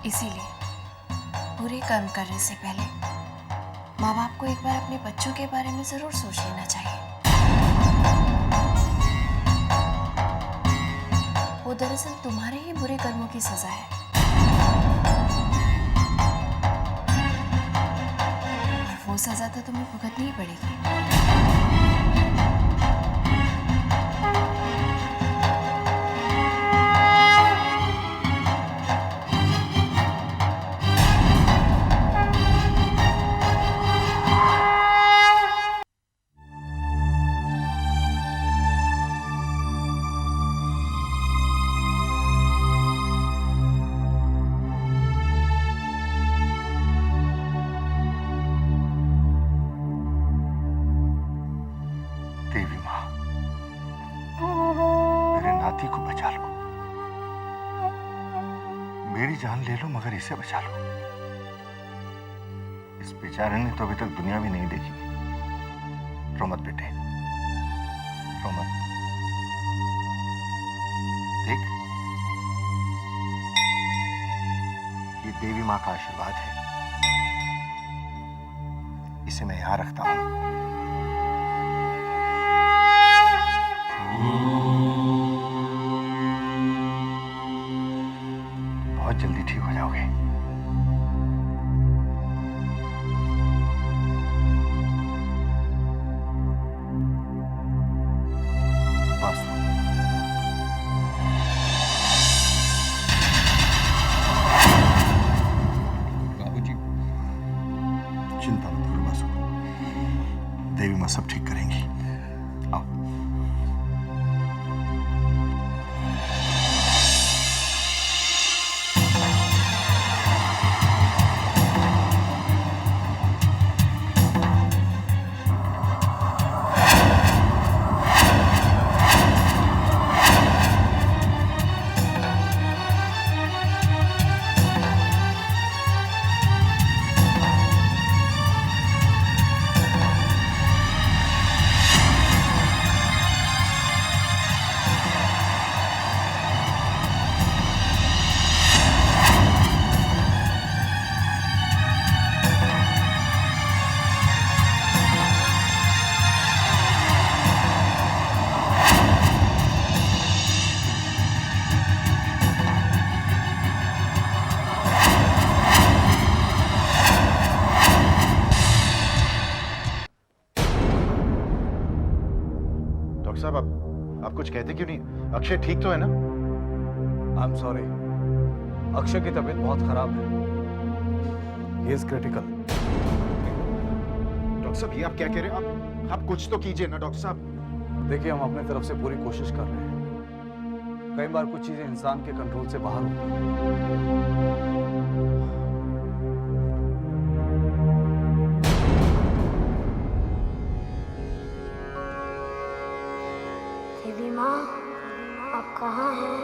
इसीलिए बुरे कर्म करने से पहले माँ बाप को एक बार अपने बच्चों के बारे में जरूर सोच लेना चाहिए। वो दरअसल तुम्हारे ही बुरे कर्मों की सजा है। और वो सजा तो तुम्हें भुगतनी ही पड़ेगी। देवी माँ, मेरे नाती को बचा लो। मेरी जान ले लो मगर इसे बचा लो। इस बेचारे ने तो अभी तक दुनिया भी नहीं देखी। रो मत बेटे, रो मत। देख, ये देवी माँ का आशीर्वाद है। इसे मैं यहां रखता हूं। बहुत जल्दी ठीक हो जाओगे। बस बाबूजी, चिंता मत करो बस। देवी माँ सब ठीक करेंगी। आओ। आप कुछ कहते क्यों नहीं? अक्षय ठीक तो है ना? आई एम सॉरी, अक्षय की तबीयत बहुत खराब है। He is critical. डॉक्टर साहब ये आप क्या कह रहे हैं? आप कुछ तो कीजिए ना डॉक्टर साहब। देखिए, हम अपने तरफ से पूरी कोशिश कर रहे हैं। कई बार कुछ चीजें इंसान के कंट्रोल से बाहर होती हैं। दीदी माँ, आप कहाँ हैं?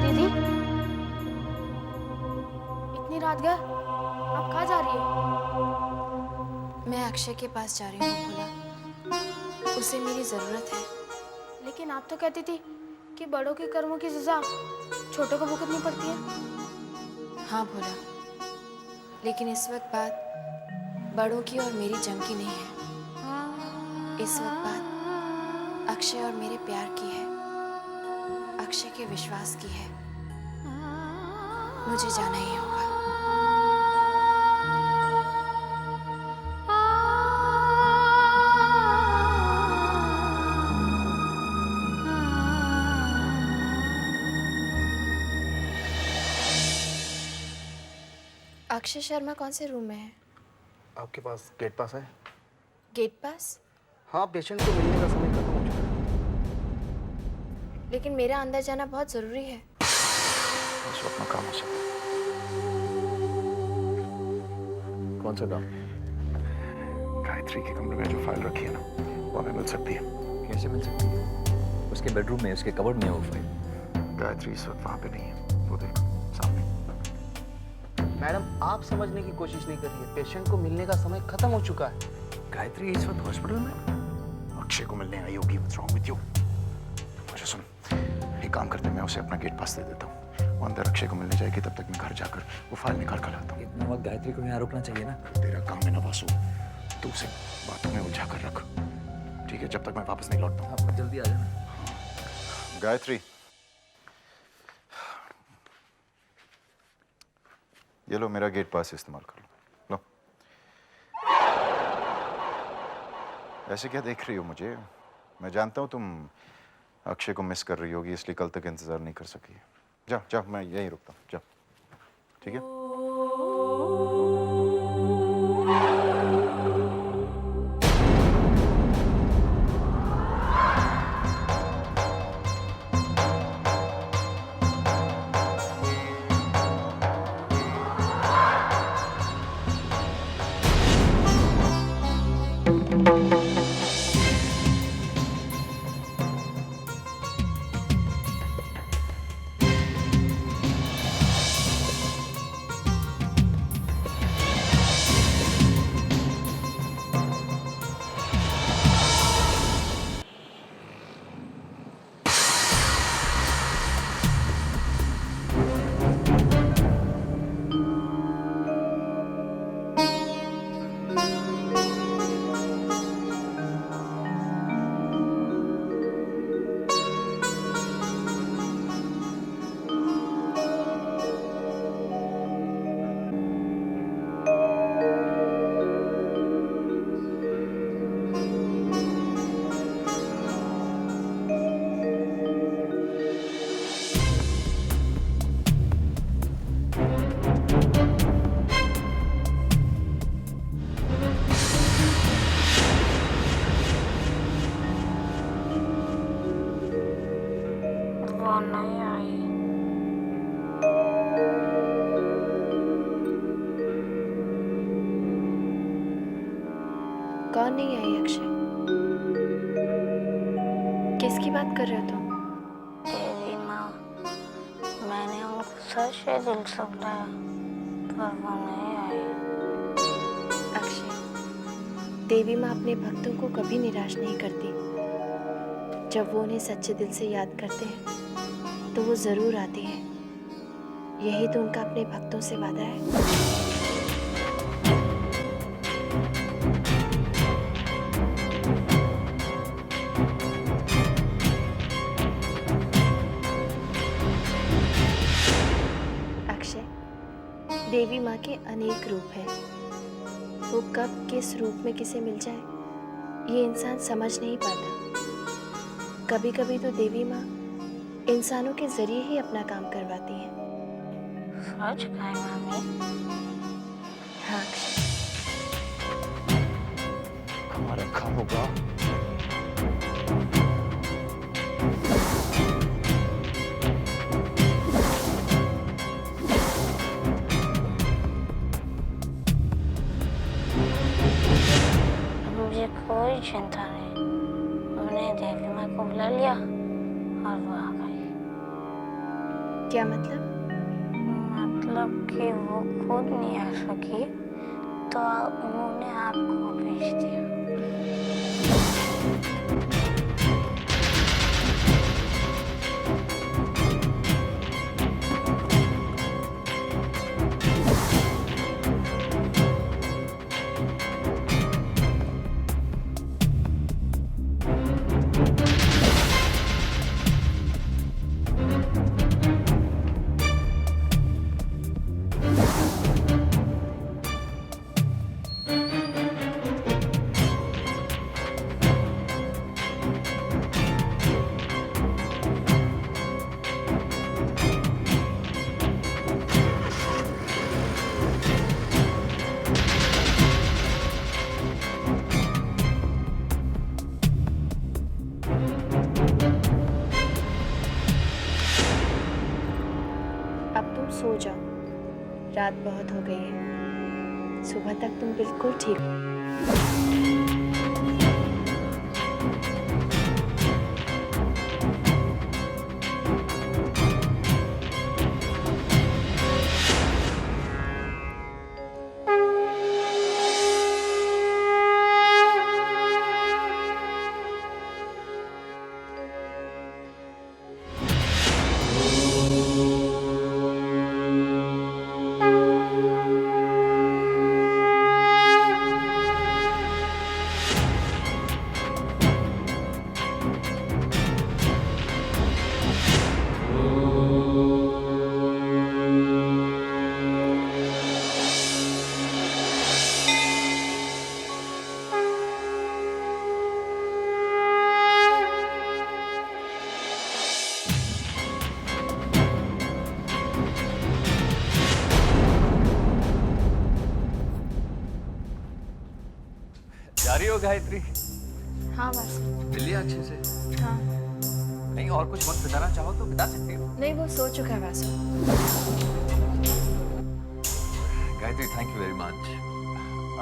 दीदी, इतनी रात गए, आप कहाँ जा रही है? मैं अक्षय के पास जा रही हूँ भोला, उसे मेरी ज़रूरत है। लेकिन आप तो कहती थी कि बड़ों के कर्मों की सजा छोटों को भुगतनी पड़ती है। हाँ भोला, लेकिन इस वक्त बात बड़ों की और मेरी जंग की नहीं है। इस वक्त बात अक्षय और मेरे प्यार की है, अक्षय के विश्वास की है। मुझे जाना ही होगा। अक्षय शर्मा कौन से रूम में है? आपके पास गेट पास है? गेट पास? हाँ, पेशेंट को मिलने का समय खत्म हो चुका है। लेकिन मेरा अंदर जाना बहुत जरूरी है। इस वक्त काम हो सकता है। कौन सा काम? गायत्री के कमरे में जो फाइल रखी है ना, वो हमें मिल सकती है। कैसे मिल सकती है? उसके बेडरूम में, उसके कबर्ड में है वो फाइल। गायत्री इस वक्त वहां पे नहीं है, वो देख सामने। मैडम, आप समझने की कोशिश नहीं कर रही है। पेशेंट को मिलने का समय खत्म हो चुका है। गायत्री इस वक्त हॉस्पिटल में? अक्षय को मिलने आई होगी। What's wrong with you? मुझे सुन, एक काम करते, मैं उसे अपना गेट पास दे देता हूँ। वो अंदर अक्षय को मिलने जाएगी, तब तक मैं घर जाकर वो फाइल निकाल कर लाता हूँ। इतना वक्त गायत्री को यहाँ रोकना चाहिए ना। तेरा काम है ना वासु, तू उसे बातों में उलझा कर रख, ठीक है? जब तक मैं वापस नहीं लौटता हूँ। आप जल्दी आ जाना। गायत्री, ये लो मेरा गेट पास इस्तेमाल कर लो। लो। ऐसे क्या देख रही हो मुझे? मैं जानता हूँ तुम अक्षय को मिस कर रही होगी, इसलिए कल तक इंतजार नहीं कर सकी। जाओ जाओ, मैं यहीं रुकता हूँ, जाओ, ठीक है? नहीं आई। कौन नहीं आई अक्षय? किसकी बात कर रहे हो तुम? तेरी माँ, मैंने उनको सच से दिल से बुलाया पर वो नहीं आई। देवी माँ अपने भक्तों को कभी निराश नहीं करती। जब वो उन्हें सच्चे दिल से याद करते हैं तो वो जरूर आती है। यही तो उनका अपने भक्तों से वादा है। अक्षय, देवी माँ के अनेक रूप हैं। वो कब किस रूप में किसे मिल जाए ये इंसान समझ नहीं पाता। कभी कभी तो देवी माँ इंसानों के जरिए ही अपना काम करवाती हैं। सच कहा मामी? हाँ अक्षय। कहाँ रखा होगा? मुझे कोई चिंता नहीं, मैंने देवी माँ को बुला लिया और वो आ गई। क्या मतलब? मतलब कि वो खुद नहीं आ सकी तो उन्होंने आपको भेज दिया। अब तुम सो जाओ, रात बहुत हो गई है। सुबह तक तुम बिल्कुल ठीक हो। जा रही हो गायत्री? हाँ वासु। मिल लिया अक्षय से? हाँ। नहीं और कुछ वक्त बिताना चाहो तो बिता सकती हो। नहीं, वो सो चुका है Vasu. Gayatri thank you very much.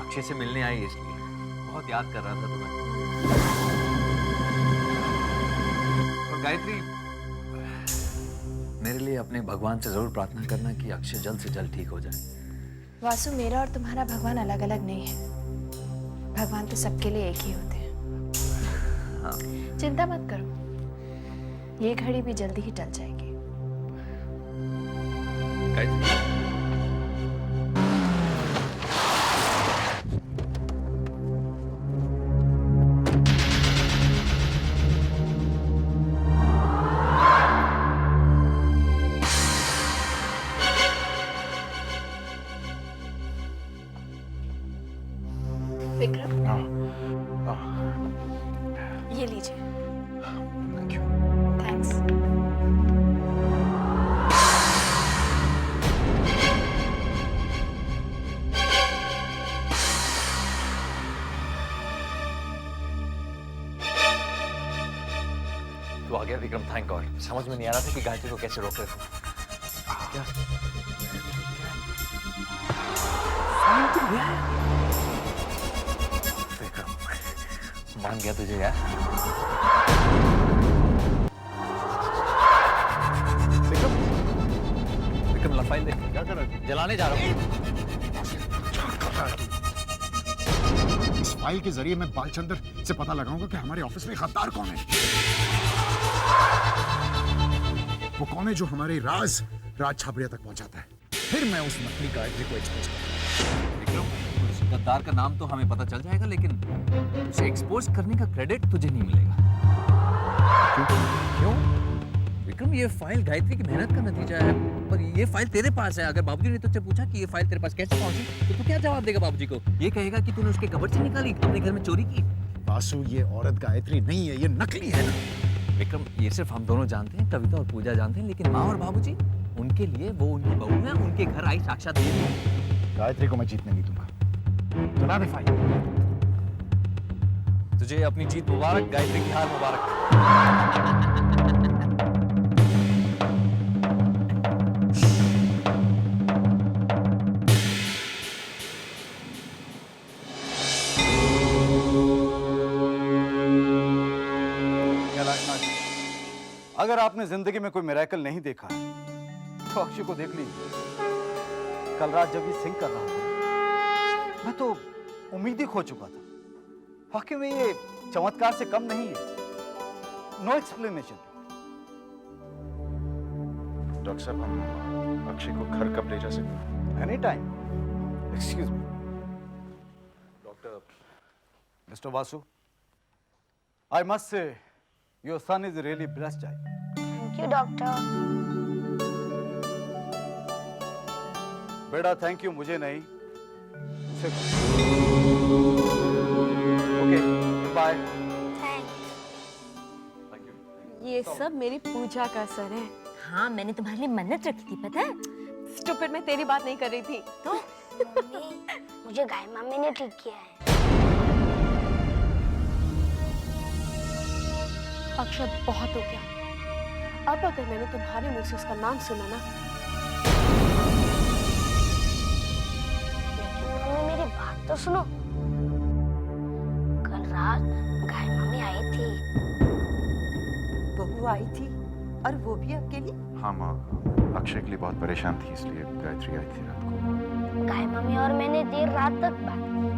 Akshay से मिलने आई इसलिए बहुत याद कर रहा था तुम्हें। और गायत्री मेरे लिए अपने भगवान से जरूर प्रार्थना करना कि अक्षय जल्द से जल्द ठीक हो जाए। वासु, मेरा और तुम्हारा भगवान अलग अलग नहीं है। भगवान तो सबके लिए एक ही होते हैं। हाँ। चिंता मत करो, ये घड़ी भी जल्दी ही टल जाएगी। गायत्री विक्रम, ये लीजिए। थैंक्स। तू आ गया विक्रम, थैंक गॉड। समझ में नहीं आ रहा था कि गायत्री को कैसे रोक रहे थे। क्या विक्रम, मान गया तुझे यार। विक्रम, विक्रम ला फाइल देख। क्या कर रहा है? जलाने जा रहा हूँ। इस फाइल के जरिए मैं बालचंद्र से पता लगाऊंगा कि हमारे ऑफिस में गद्दार कौन है। वो कौन है जो हमारे राज छाबड़िया तक पहुंचाता है। फिर मैं उस नकली गायत्री को एक्सपोज करूंगा। विक्रम, उस गद्दार का नाम तो हमें पता चल जाएगा, लेकिन उसे एक्सपोज करने का क्रेडिट तुझे नहीं मिलेगा। क्यों? विक्रम, ये फाइल गायत्री की मेहनत का नतीजा है, पर ये फाइल तेरे पास है। अगर बाबूजी ने तुझसे पूछा कि ये फाइल तेरे पास कैसे पहुंची, तो तू क्या जवाब देगा बाबूजी को? ये कहेगा कि तूने उसके कबर्ड से निकाली, अपने घर में चोरी की। वासु, ये औरत गायत्री नहीं है, ये नकली है ना। विक्रम, ये सिर्फ हम दोनों जानते हैं, कविता और पूजा जानते हैं, लेकिन माँ और बाबूजी, उनके लिए वो उनकी बहू है, उनके घर आई साक्षात देवी। गायत्री को मैं जीतने नहीं दूंगा। चला दे फाइल। तुझे अपनी जीत मुबारक, गायत्री की हार मुबारक। अगर आपने जिंदगी में कोई मिरेकल नहीं देखा है तो अक्षय को देख लीजिए। कल रात जब ये सिंग कर रहा था, मैं तो उम्मीद ही खो चुका था। वाकई में ये चमत्कार से कम नहीं है। No explanation. डॉक्टर साहब, हम अक्षय को घर कब ले जा सकते हैं? Any time. Excuse me doctor. Mister Vasu, I must say your son is a really blessed child. Thank you doctor. बेटा थैंक यू मुझे नहीं, ओके बाय। ये सब मेरी पूजा का असर है। हाँ, मैंने तुम्हारे लिए मन्नत रखी थी, पता है? स्टूपिड, मैं तेरी बात नहीं कर रही थी। तो मम्मी, मुझे गाय मम्मी ने ठीक किया है। अक्षय, बहुत हो गया। अब अगर मैंने तुम्हारे मुंह से उसका नाम सुना ना, लेकिन मम्मी मेरी बात तो सुनो। कल रात गाय मम्मी आई थी। बहू आई थी और वो भी अकेली? हाँ माँ, अक्षय के लिए बहुत परेशान थी, इसलिए गायत्री आई थी रात को। गाय मम्मी और मैंने देर रात तक बात की।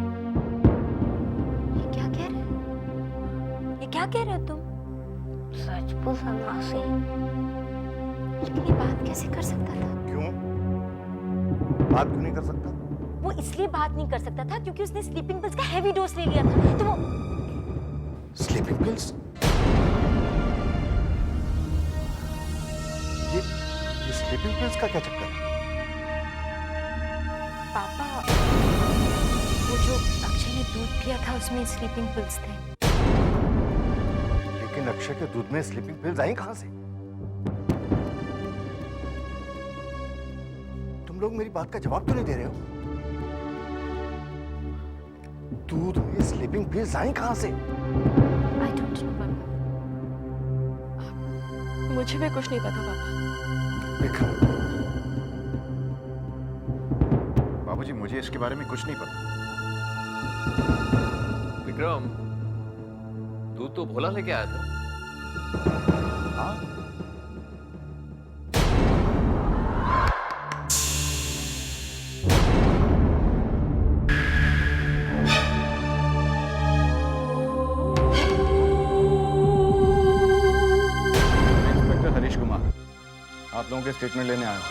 ये क्या कह रहे हो? ये क्या कह रहे हो तुम? सच पूछा मासी। लेकिन ये बात कैसे कर सकता था? क्यों? बात क्यों नहीं कर सकता? वो इसलिए बात नहीं कर सकता था क्योंकि उसने स्लीपिंग पिल्स का हेवी डोज ले लिया था। तो वो स्लीपिंग पिल्स? ये स्लीपिंग पिल्स का क्या चक्कर है? पापा, वो जो अक्षय ने दूध पिया था उसमें स्लीपिंग पिल्स थे। लेकिन अक्षय के दूध में स्लीपिंग पिल्स आई कहां से? तुम लोग मेरी बात का जवाब क्यों नहीं दे रहे हो? दूध में स्लीपिंग पिल्स आई कहां से? I don't know, पापा। मुझे भी कुछ नहीं पता पापा। विक्रम, बाबूजी, मुझे इसके बारे में कुछ नहीं पता। विक्रम, दूध तो भोला लेके आया था। हाँ? इंस्पेक्टर हरीश कुमार, आप लोगों के स्टेटमेंट लेने आया हूं।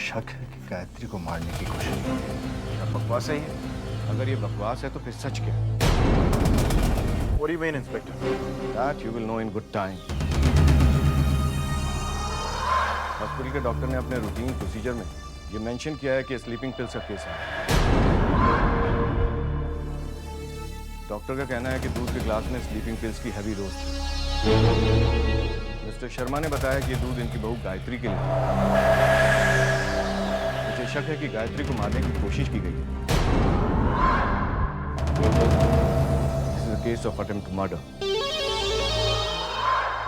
शक है कि गायत्री को मारने की कोशिश की है। क्या बकवास है ये? अगर ये बकवास है तो फिर सच क्या है? What do you mean, Inspector? That you will know in good time. Hospital के डॉक्टर ने अपने रूटीन प्रोसीजर में ये मेंशन किया है कि स्लीपिंग पिल्स का केस है। डॉक्टर का कहना है कि दूध के ग्लास में स्लीपिंग पिल्स की हैवी डोज थी। मिस्टर शर्मा ने बताया कि ये दूध इनकी बहू गायत्री के लिए है। मुझे शक है कि गायत्री को मारने की कोशिश की गई है। This is a case of attempt to murder.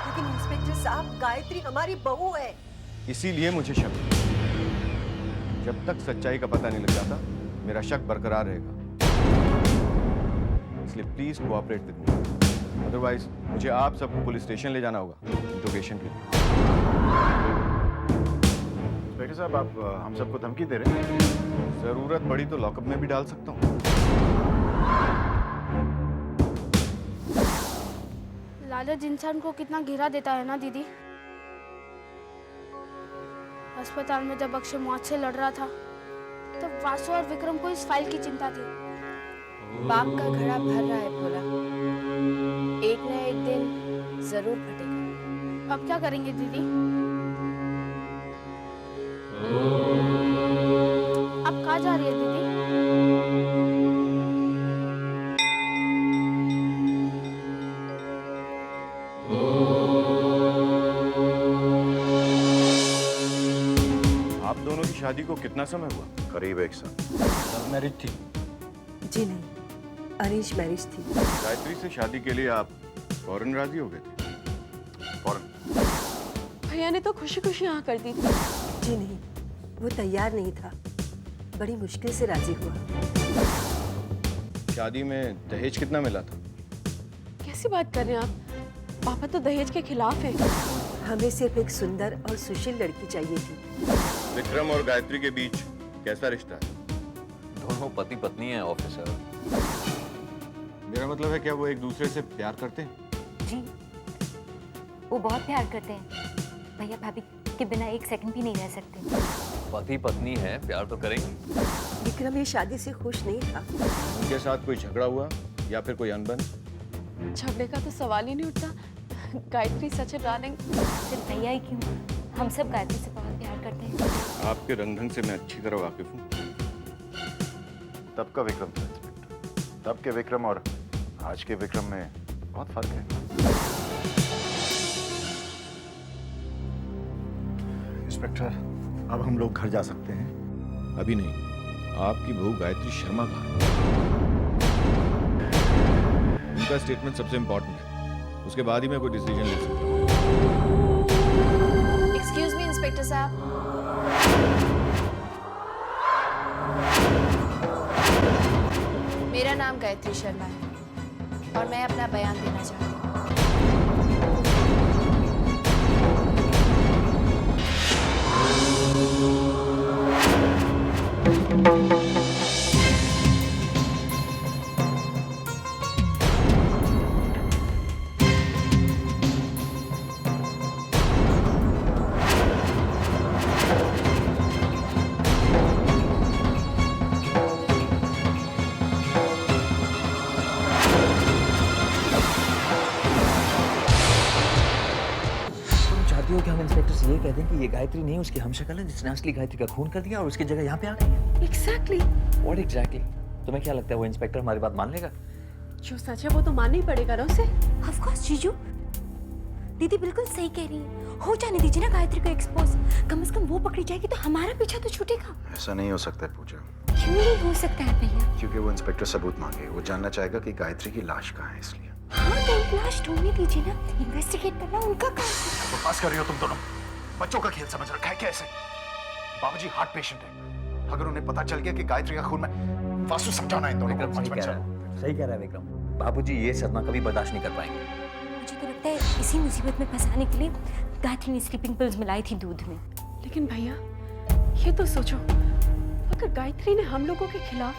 लेकिन इंस्पेक्टर साहब, गायत्री हमारी बहू है। इसीलिए मुझे शक है। जब तक सच्चाई का पता नहीं लग जाता, मेरा शक बरकरार रहेगा। इसलिए please cooperate with me, otherwise मुझे आप सबको पुलिस स्टेशन ले जाना होगा इंट्रोगेशन के लिए। इंस्पेक्टर साहब, आप हम सबको धमकी दे रहे हैं? जरूरत पड़ी तो लॉकअप में भी डाल सकता हूँ। लालच इंसान को कितना घिरा देता है ना दीदी। अस्पताल में जब अक्षय मौत से लड़ रहा था तब वासु और विक्रम को इस फाइल की चिंता थी। बाप का घड़ा भर रहा है भोला, एक न एक दिन जरूर फटेगा। अब क्या करेंगे दीदी? अब कहाँ जा रही है दीदी? आप दोनों की शादी को कितना समय हुआ? करीब 1 साल। लव मैरिज थी? जी नहीं, अरेंज मैरिज थी। गायत्री से शादी के लिए आप फौरन राजी हो गए थे? फौरन? भैया ने तो खुशी खुशी हाँ कर दी थी। जी नहीं, वो तैयार नहीं था, बड़ी मुश्किल से राजी हुआ। शादी में दहेज कितना मिला था? कैसी बात कर रहे हैं आप? पापा तो दहेज के खिलाफ है। हमें सिर्फ एक सुंदर और सुशील लड़की चाहिए थी। विक्रम और गायत्री के बीच कैसा रिश्ता है? दोनों पति पत्नी हैं ऑफिसर। मेरा मतलब है, क्या वो एक दूसरे से प्यार करते हैं? जी, वो बहुत प्यार करते हैं। भैया भाभी के बिना एक सेकंड भी नहीं रह सकते। पति पत्नी है, प्यार तो करेंगे। विक्रम ये शादी से खुश नहीं था। उनके साथ कोई झगड़ा हुआ या फिर कोई अनबन? झगड़े का तो सवाल ही नहीं उठता। गायत्री सच है डार्लिंग। सिर्फ भैया ही क्यों, हम सब गायत्री से बहुत प्यार करते हैं। आपके रंग ढंग से मैं अच्छी तरह वाकिफ हूँ। तब का विक्रम था इंस्पेक्टर। तब के विक्रम और आज के विक्रम में बहुत फर्क है। इंस्पेक्टर, अब हम लोग घर जा सकते हैं? अभी नहीं। आपकी बहू गायत्री शर्मा कहाँ है? उनका स्टेटमेंट सबसे इम्पोर्टेंट है, उसके बाद ही मैं कोई डिसीजन ले सकता हूँ। एक्सक्यूज मी इंस्पेक्टर साहब। मेरा नाम गायत्री शर्मा है और मैं अपना बयान देना चाहती हूँ। चाहती हो कि हम इंस्पेक्टर से ये कह दें कि ये गायत्री नहीं, उसकी हमशक्ल है जिसने असली गायत्री का खून कर दिया और उसकी जगह यहाँ पे आ गई है? एग्जैक्टली। What exactly? तुम्हें क्या लगता है वो इंस्पेक्टर हमारी बात मान लेगा? जो सच है वो तो मानना ही पड़ेगा ना उसे। ऑफ कोर्स जीजू, दीदी बिल्कुल सही कह रही है। हो जाने दीजिए ना गायत्री को एक्सपोज। कम से कम वो पकड़ी जाएगी तो हमारा पीछा तो छूटेगा। ऐसा नहीं हो सकता है पूजा। क्यों नहीं हो सकता है भैया? क्योंकि वो इंस्पेक्टर सबूत मांगे, वो जानना चाहेगा कि गायत्री की लाश कहाँ है, इसलिए। हाँ तो एक लाश ढूंढने दीजिए ना, इन्वेस्टिगेट करना उनका काम है। बकवास कर रही हो तुम दोनों। बच्चों का खेल समझ रखा है क्या ऐसे? बाबूजी हार्ट पेशेंट है, अगर उन्हें पता चल गया कि गायत्री का खून में, वासु समझाना इन दोनों को। सही कह रहा है विक्रम। बाबूजी ये सदमा कभी बर्दाश्त नहीं कर पाएंगे। मुझे तो लगता है इसी मुसीबत में फंसाने के लिए गायत्री ने स्लीपिंग पिल्स मिलाई थी दूध में। लेकिन भैया ये तो सोचो, अगर गायत्री ने हम लोगों के खिलाफ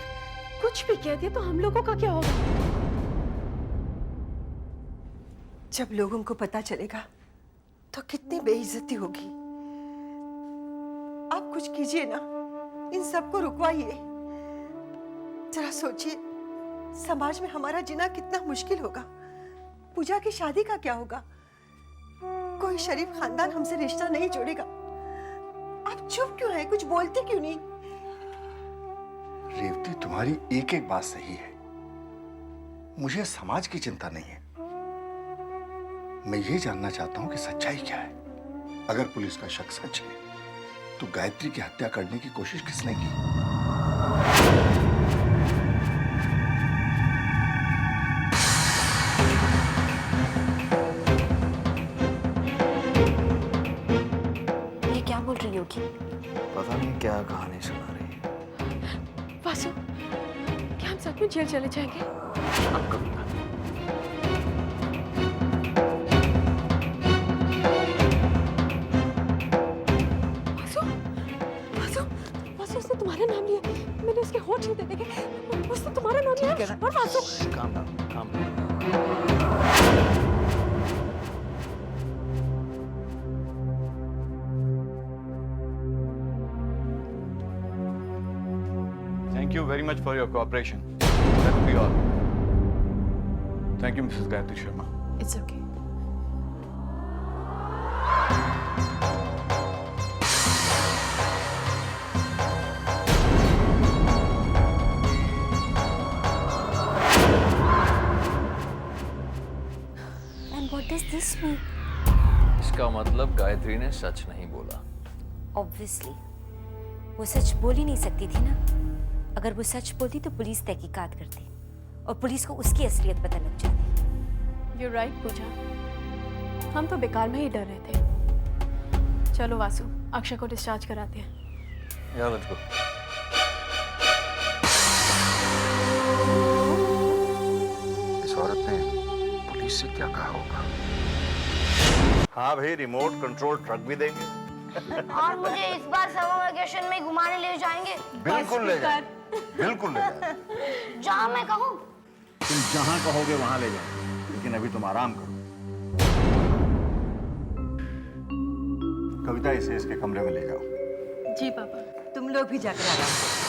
कुछ भी कह दिया तो हम लोगों का क्या होगा? जब लोगों को पता चलेगा तो कितनी बेइज्जती होगी। आप कुछ कीजिए ना, इन सबको रुकवाइए। जरा सोचिए, समाज में हमारा जीना कितना मुश्किल होगा। पूजा की शादी का क्या होगा? कोई शरीफ खानदान हमसे रिश्ता नहीं जोड़ेगा। आप चुप क्यों हैं? कुछ बोलते क्यों नहीं? रेवती, तुम्हारी एक एक बात सही है। मुझे समाज की चिंता नहीं है, मैं ये जानना चाहता हूं कि सच्चाई क्या है। अगर पुलिस का शक सच है तो गायत्री की हत्या करने की कोशिश किसने की? ये क्या बोल रही होगी? पता नहीं क्या कहानी सुना रही है। वासु, क्या हम सच में जेल चले जाएंगे? अब कविता, वासु, उसने तुम्हारा नाम लिया। मैंने उसके होठ छीलते देखे। उसने तुम्हारा नाम लिया। और Vasu, calm down. Thank you very much for your cooperation. That will be all. Thank you, Mrs. Gayatri Sharma. It's okay. And what does this mean? इसका मतलब गायत्री ने सच नहीं बोला। Obviously, वो सच बोल ही नहीं सकती थी ना। अगर वो सच बोलती तो पुलिस तहकीकात करती और पुलिस को उसकी असलियत पता लग जाती। You're right, पूजा। हम तो बेकार में ही डर रहे थे। चलो वासु, अक्षय को डिस्चार्ज कराते हैं। Yeah, let's go. इस औरत ने पुलिस से क्या कहा होगा? हाँ भाई, रिमोट कंट्रोल ट्रक भी देंगे। और मुझे इस बार समर वेकेशन में घुमाने ले जाएंगे। बिल्कुल ले जाए, बिल्कुल ले जाए। जहाँ मैं कहूँ। तुम जहाँ कहोगे वहाँ ले जाओ, लेकिन अभी तुम आराम करो। कविता, इसे इसके कमरे में ले जाओ। जी पापा। तुम लोग भी जाकर आराम करो।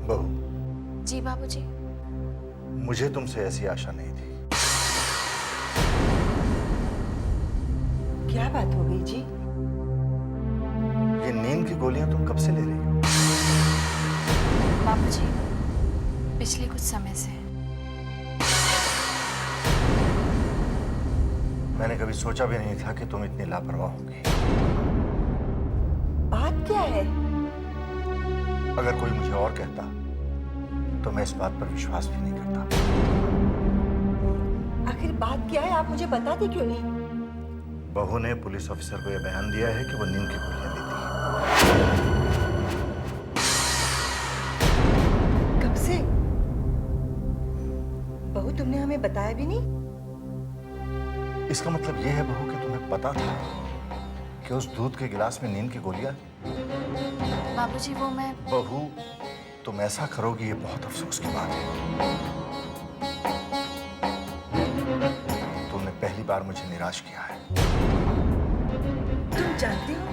बहू, जी बाबूजी। मुझे तुमसे ऐसी आशा नहीं थी। क्या बात हो गई जी? ये नींद की गोलियां तुम कब से ले रही हो? बाबूजी, पिछले कुछ समय से। मैंने कभी सोचा भी नहीं था कि तुम इतनी लापरवाह होगी। बात क्या है? अगर कोई मुझे और कहता तो मैं इस बात पर विश्वास भी नहीं करता। आखिर बात क्या है, आप मुझे बताते क्यों नहीं? बहू ने पुलिस ऑफिसर को यह बयान दिया है कि वो नींद की गोलियां लेती है। कब से? बहू, तुमने हमें बताया भी नहीं? इसका मतलब यह है बहू कि तुम्हें पता था कि उस दूध के गिलास में नींद की गोलियां? बाबूजी, वो मैं। बहू, तुम ऐसा करोगी ये बहुत अफसोस की बात है। तुमने पहली बार मुझे निराश किया है। तुम जानते हो,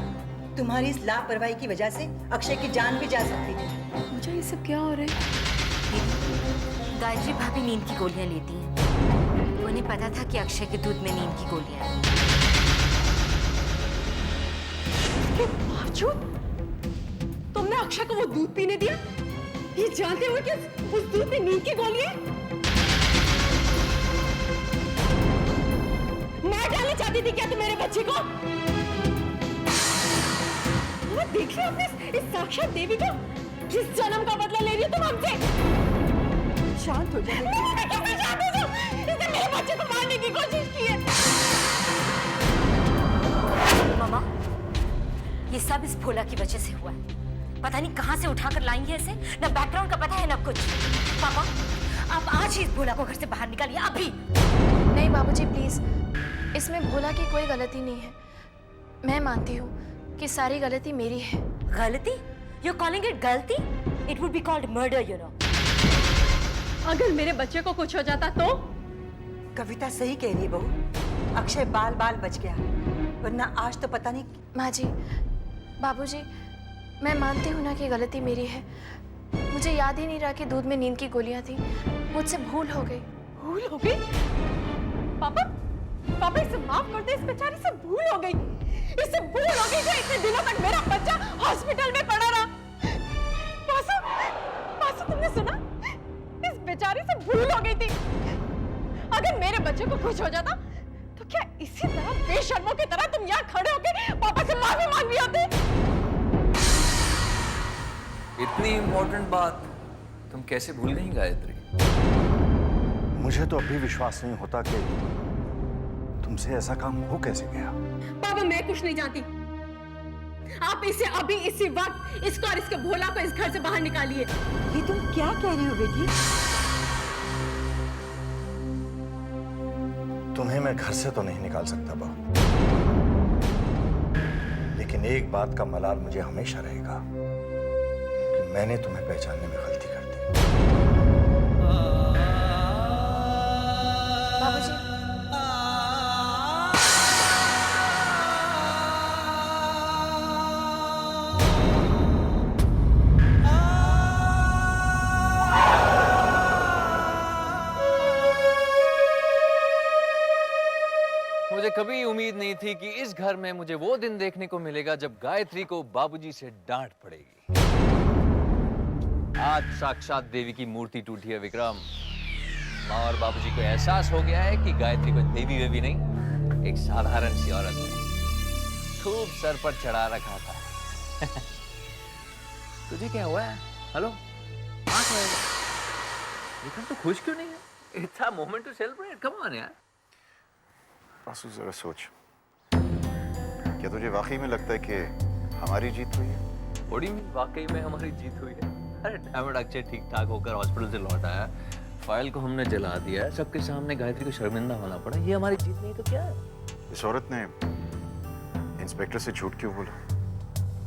तुम्हारी इस लापरवाही की वजह से अक्षय की जान भी जा सकती थी। मुझे ये सब क्या हो रहा है? गायत्री भाभी नींद की गोलियां लेती हैं। उन्हें पता था कि अक्षय के दूध में नींद की गोलियां हैं। इसके बावजूद तुमने अक्षय को वो दूध पीने दिया, ये जानते हुए कि उस दूध में नींद की गोलियां? मार डालना चाहती थी क्या तुम मेरे बच्चे को? देख लिया आपने इस साक्षात देवी को, किस जन्म का बदला ले रही हो तुम हमसे? शांत हो जाओ। इसने मेरे बच्चे को मारने की कोशिश की है। मामा, ये सब इस भोला की वजह से हुआ है। पता नहीं कहां से उठाकर लाई है इसे। ना बैकग्राउंड का पता है ना कुछ। पापा, आप आज ही इस भोला को घर से बाहर निकालिए, अभी। नहीं बाबूजी, प्लीज। इसमें भोला की कोई गलती नहीं है। मैं मानती हूँ कि सारी गलती मेरी है। गलती? You're calling it गलती? It would be called murder, you know. अगर मेरे बच्चे को कुछ हो जाता तो? कविता सही कह रही है बहू। अक्षय बाल बाल बच गया, वरना आज तो पता नहीं। माँ जी, बाबूजी, मैं मानती हूँ ना कि गलती मेरी है। मुझे याद ही नहीं रहा कि दूध में नींद की गोलियाँ थी। मुझसे भूल हो गई। भूल हो गई? पापा पापा इसे माफ कर दे, इस बेचारी से भूल हो गई, इससे भूल हो गई कि इतने दिनों तक मेरा बच्चा हॉस्पिटल में पड़ा रहा। वासु, वासु तुमने सुना? इस बेचारी से भूल हो गई थी। अगर मेरे बच्चे को कुछ हो जाता तो क्या इसी तरह बेशर्मों की तरह तुम यहाँ खड़े होके पापा से माफी मांग भी आते? इतनी इम्पोर्टेंट बात तुम कैसे भूल गई गायत्री? मुझे तो अभी विश्वास नहीं होता कि तुमसे ऐसा काम हो कैसे गया। पापा मैं कुछ नहीं जानती, आप इसे अभी इसी वक्त इसको और इसके भोला को इस घर से बाहर निकालिए। ये तुम क्या कह रही हो बेटी? तुम्हें मैं घर से तो नहीं निकाल सकता बहू, लेकिन एक बात का मलाल मुझे हमेशा रहेगा कि मैंने तुम्हें पहचानने में गलती कर दी। बाबूजी, मुझे कभी उम्मीद नहीं थी कि इस घर में मुझे वो दिन देखने को मिलेगा जब गायत्री को बाबूजी से डांट पड़ेगी। आज साक्षात देवी की मूर्ति टूटी है विक्रम। माँ और बाबूजी को एहसास हो गया है कि गायत्री को देवी वेवी नहीं, एक साधारण सी औरत है। खूब सर पर चढ़ा रखा था। तुझे क्या हुआ है? हेलो, विक्रम तो खुश क्यों नहीं है? It's a moment to celebrate, come on यार। वासु जरा सोच, क्या तुझे वाकई में लगता है कि हमारी जीत हुई है? बड़ी वाकई में हमारी जीत हुई है। अरे डैमेड अक्षय ठीक ठाक होकर हॉस्पिटल से लौट आया, फाइल को हमने जला दिया, सबके सामने गायत्री को शर्मिंदा होना पड़ा। ये हमारी जीत नहीं तो क्या है? इस औरत ने इंस्पेक्टर से झूठ क्यों बोला?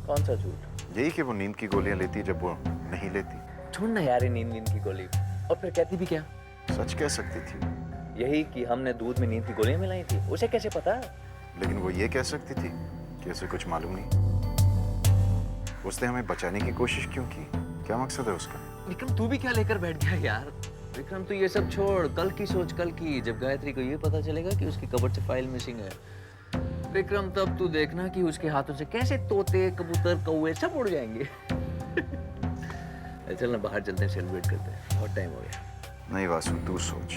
कौन सा झूठ? यही कि वो नींद की गोलियां लेती जब वो नहीं लेती। छोड़ ना यार नींद की गोली, और फिर कहती भी क्या? सच कह सकती थी। यही कि हमने दूध में नींद की गोलियां मिलाई थी। उसे कैसे पता? लेकिन वो ये कह सकती थी कि उसे कुछ मालूम नहीं। उसने हमें बचाने की कोशिश क्यों की? क्या मकसद है उसका? विक्रम तू भी क्या लेकर बैठ गया यार? विक्रम तू ये सब छोड़, कल की सोच कल की। जब गायत्री को ये पता चलेगा कि उसकी कबर्ड से फाइल मिसिंग है, विक्रम तब तू देखना कि उसके हाथों से कैसे तोते, कबूतर, कौवे सब उड़ जाएंगे। चल ना बाहर चलते हैं, सेलिब्रेट करते हैं, बहुत टाइम हो गया। नहीं वासु, तू सोच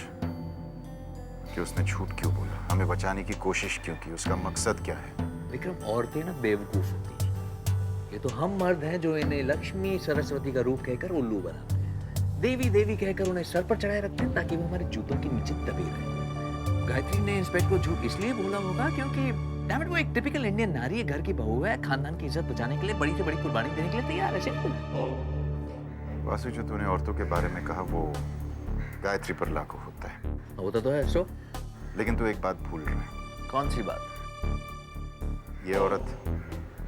कि उसने झूठ क्यों बोला, हमें बचाने की कोशिश क्यों की, उसका मकसद क्या है? विक्रम औरतें ना बेवकूफ होती हैं। ये तो हम मर्द हैं जो इन्हें लक्ष्मी सरस्वती का रूप कहकर उल्लू बनाते हैं, देवी देवी कहकर उन्हें सर पर चढ़ाए रखते हैं ताकि वो हमारे जूतों के नीचे दबे रहे। गायत्री ने इंस्पेक्टर को झूठ इसलिए बोला होगा क्योंकि डैम इट, वो एक टिपिकल इंडियन नारी है, घर की बहू है, खानदान की इज्जत बचाने के लिए बड़ी से बड़ी कुर्बानी देने के लिए तैयार है। सिंपल। वासु, जो तूने औरतों के बारे में कहा वो गायत्री पर लागू होता है। होता तो है सो, लेकिन तू एक बात भूल रहा है। कौन सी बात? ये औरत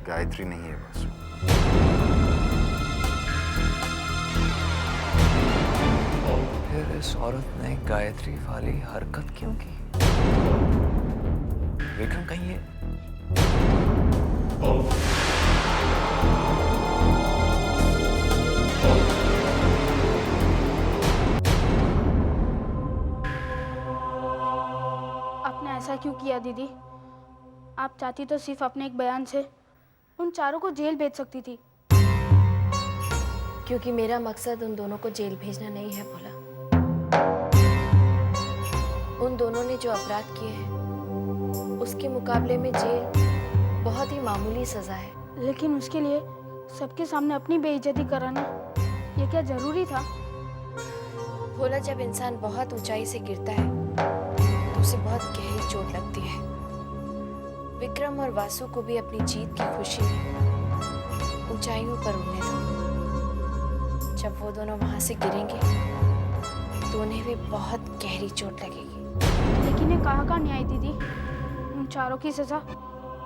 गायत्री नहीं है वासु। फिर इस औरत ने गायत्री वाली हरकत क्यों की? विक्रम कहीं है? आपने ऐसा क्यों किया दीदी? आप चाहती तो सिर्फ अपने एक बयान से उन चारों को जेल भेज सकती थी। क्योंकि मेरा मकसद उन दोनों को जेल भेजना नहीं है भोला। उन दोनों ने जो अपराध किए हैं उसके मुकाबले में जेल बहुत ही मामूली सजा है। लेकिन उसके लिए सबके सामने अपनी बेइज्जती कराना ये क्या जरूरी था? भोला, जब इंसान बहुत ऊंचाई से गिरता है तो उसे बहुत गहरी चोट लगती है। विक्रम और वासु को भी अपनी जीत की खुशी में ऊंचाइयों पर उड़ने दो। जब वो दोनों वहां से गिरेंगे तो उन्हें भी बहुत गहरी चोट लगेगी। लेकिन ये कहाँ का न्याय दीदी? उन चारों की सजा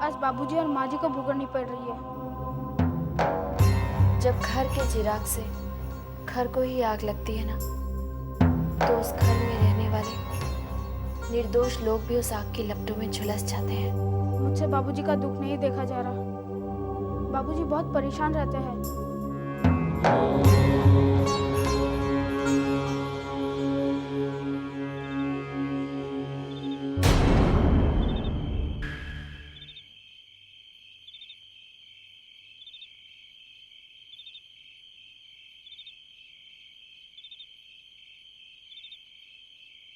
आज बाबूजी और माँ जी को भुगतनी पड़ रही है। जब घर के चिराग से घर को ही आग लगती है ना, तो उस घर में रहने वाले निर्दोष लोग भी उस आग की लपटों में झुलस जाते हैं। मुझसे बाबूजी का दुख नहीं देखा जा रहा। बाबूजी बहुत परेशान रहते हैं।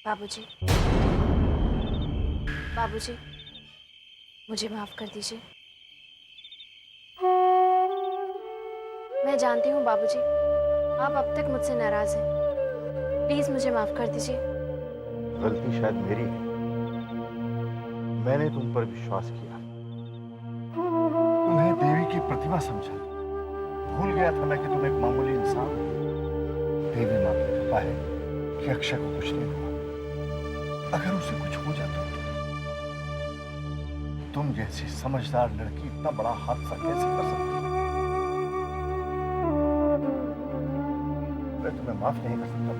बाबूजी, बाबूजी, मुझे माफ कर दीजिए। मैं जानती हूँ बाबूजी, आप अब तक मुझसे नाराज हैं। प्लीज मुझे माफ कर दीजिए। गलती शायद मेरी है। मैंने तुम पर विश्वास किया, तुम्हें देवी की प्रतिभा समझा। भूल गया था मैं कि तुम एक मामूली इंसान हो। देवी माँ की कृपा है कि अक्षय को कुछ नहीं हुआ। अगर उसे कुछ हो जाता तो तुम जैसी समझदार लड़की इतना बड़ा हादसा कैसे कर सकती? मैं तुम्हें माफ नहीं कर सकता।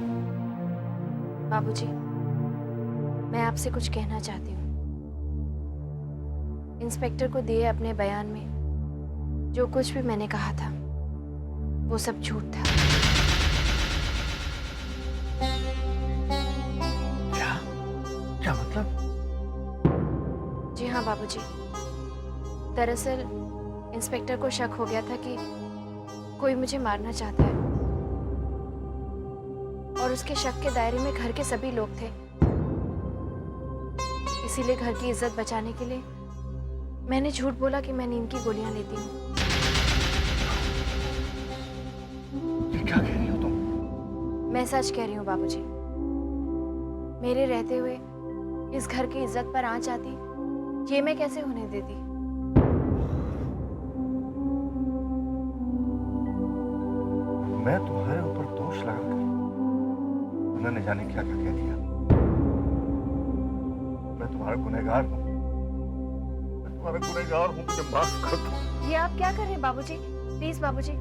बाबूजी, मैं आपसे कुछ कहना चाहती हूँ। इंस्पेक्टर को दिए अपने बयान में जो कुछ भी मैंने कहा था वो सब झूठ था। क्या मतलब? जी हाँ बाबूजी, दरअसल इंस्पेक्टर को शक हो गया था कि कोई मुझे मारना चाहता है और उसके शक के दायरे में घर के सभी लोग थे। इसीलिए घर की इज्जत बचाने के लिए मैंने झूठ बोला कि मैं नींद की गोलियां लेती हूँ। ये क्या कह रही हो तुम? मैं सच कह रही हूँ बाबूजी। मेरे रहते हुए इस घर की इज्जत पर आंच आती, ये मैं कैसे होने देती? मैं तुम्हारे ऊपर दोष लगाकर उन्होंने जाने क्या क्या कह दिया। मैं तुम्हारा गुनहगार हूँ। मैं तुम्हारा गुनहगार हूँ, मुझे माफ कर दो। ये आप क्या कर रहे हैं बाबूजी? प्लीज बाबूजी।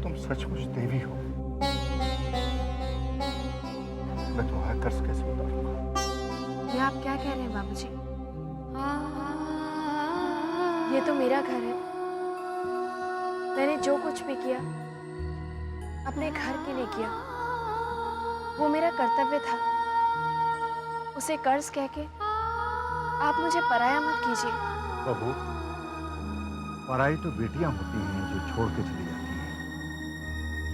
तुम सचमुच देवी हो। मैं तुम्हारा कर्ज कैसे उतारूंगा? ये आप क्या कह रहे हैं बाबूजी? ये तो मेरा घर है। मैंने जो कुछ भी किया अपने घर के लिए किया, वो मेरा कर्तव्य था। उसे कर्ज कह के आप मुझे पराया मत कीजिए। बहू, पराई तो बेटियां होती हैं जो छोड़ के चली जाती हैं।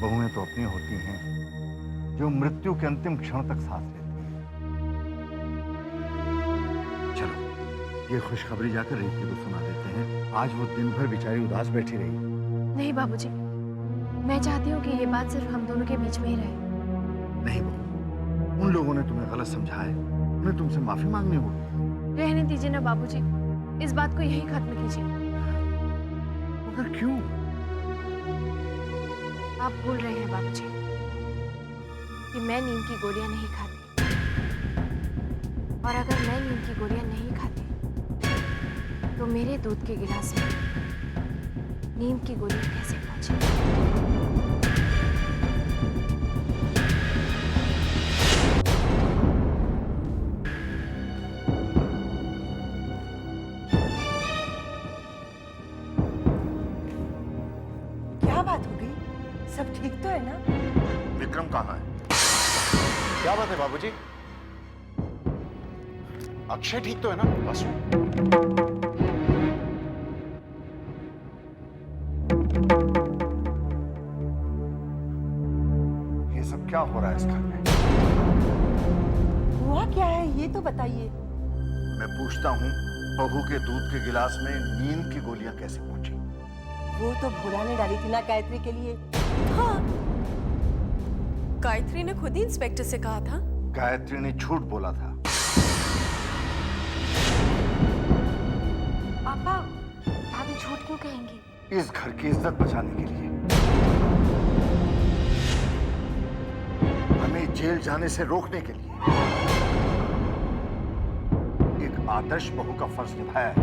बहुएं तो अपनी होती हैं जो मृत्यु के अंतिम क्षण तक साथ लेती हैं। चलो, ये खुशखबरी जाकर रीति को सुना देते हैं। आज वो दिन भर बेचारी उदास बैठी रही। नहीं बाबूजी, मैं चाहती हूँ कि ये बात सिर्फ हम दोनों के बीच में ही रहे। नहीं बहू, उन लोगों ने तुम्हें गलत समझा है, उन्हें तुमसे माफी मांगनी होगी। रहने दीजिए ना बाबूजी, इस बात को यही खत्म कीजिए। मगर क्यों? आप भूल रहे हैं बाबूजी कि मैं नींद की गोलियां नहीं खाती, और अगर मैं नींद की गोलियां नहीं खाती तो मेरे दूध के गिलास में नींद की गोलियां कैसे पहुंची? क्या बात हो गई? सब ठीक तो है ना? विक्रम कहाँ है? क्या बात है बाबूजी? अक्षय ठीक तो है ना? बस ये सब क्या हो रहा है इस घर में? हुआ क्या है ये तो बताइए। मैं पूछता हूँ, बहू के दूध के गिलास में नींद की गोलियां कैसे पहुंची? वो तो भोला ने डाली थी ना गायत्री के लिए। हाँ, गायत्री ने खुद ही इंस्पेक्टर से कहा था। गायत्री ने झूठ बोला था। पापा, भाभी झूठ क्यों कहेंगी? इस घर की इज्जत बचाने के लिए, हमें जेल जाने से रोकने के लिए एक आदर्श बहू का फर्ज निभाया है।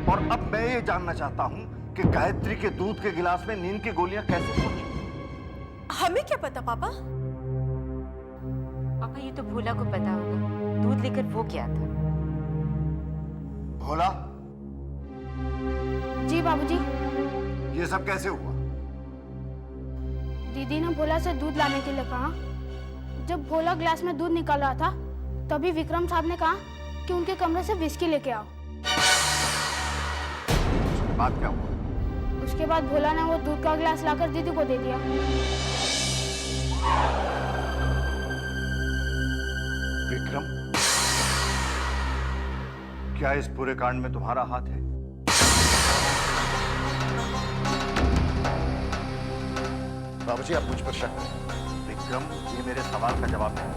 और अब मैं ये जानना चाहता हूं कि गायत्री के दूध के गिलास में नींद की गोलियां कैसे पहुंची? हमें क्या पता पापा? पापा, ये तो भोला को पता होगा। दूध लेकर वो क्या था? भोला? जी बाबूजी। ये सब कैसे हुआ? दीदी ने भोला से दूध लाने के लिए कहा। जब भोला ग्लास में दूध निकाल रहा था तभी विक्रम साहब ने कहा कि उनके कमरे से विस्की लेके आओ। उसके बाद क्या हुआ? उसके बाद भोला ने वो दूध का गिलास लाकर दीदी को दे दिया। विक्रम, क्या इस पूरे कांड में तुम्हारा हाथ है? बाबूजी आप मुझ पर शक करें। विक्रम, ये मेरे सवाल का जवाब है।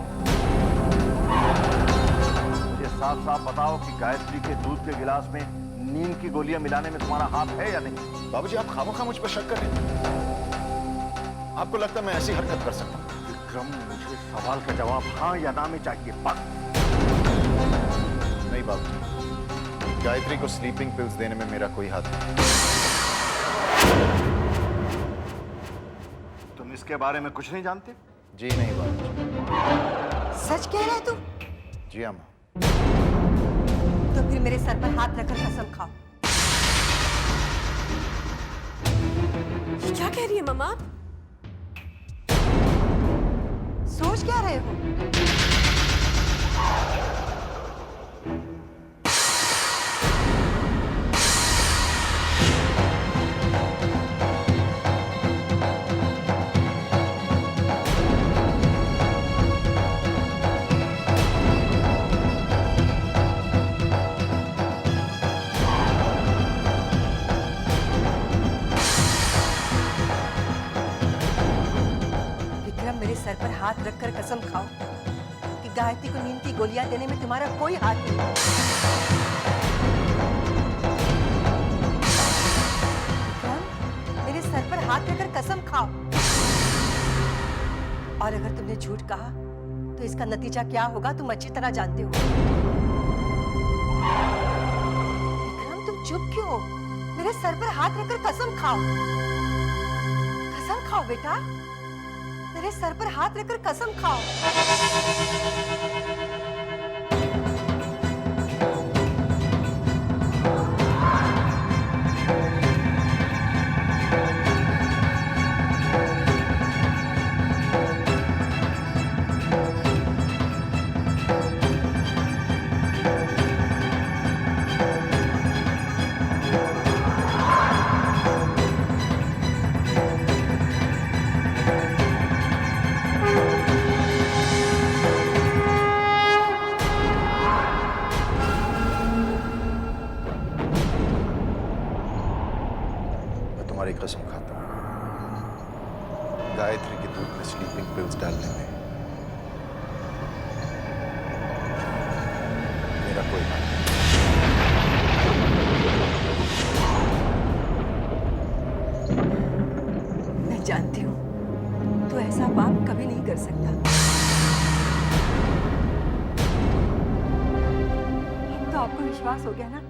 मुझे साफ साफ बताओ कि गायत्री के दूध के गिलास में नींद की गोलियां मिलाने में तुम्हारा हाथ है या नहीं? बाबूजी आप खामोखा मुझ पर शक कर रहे हैं। आपको लगता है मैं ऐसी हरकत कर सकता हूं? विक्रम, मुझे सवाल का जवाब हाँ या ना में चाहिए, बस। नहीं बाबूजी, गायत्री को स्लीपिंग पिल्स देने में मेरा कोई हाथ नहीं। तुम इसके बारे में कुछ नहीं जानते? जी नहीं बाबूजी। सच कह रहे तू? जी अम्मा। तो फिर मेरे सर पर हाथ रखकर कसम खाओ। क्या कह रही है मम्मा? सोच क्या रहे हो? मेरे सर पर हाथ रखकर कसम खाओ कि गायत्री को नींद की गोलियां देने में तुम्हारा कोई हाथ नहीं। विक्रम, मेरे सर पर हाथ रखकर कसम खाओ। और अगर तुमने झूठ कहा तो इसका नतीजा क्या होगा तुम अच्छी तरह जानते हो। विक्रम, तुम चुप क्यों हो? मेरे सर पर हाथ रखकर कसम खाओ। कसम खाओ बेटा, मेरे सर पर हाथ रखकर कसम खाओ। तुम्हारी कसम खाता हूं, गायत्री के दूध में स्लीपिंग पिल्स डालने में मेरा कोई हाथ नहीं। मैं जानती हूँ तू ऐसा पाप कभी नहीं कर सकता। तो आपको विश्वास हो गया ना?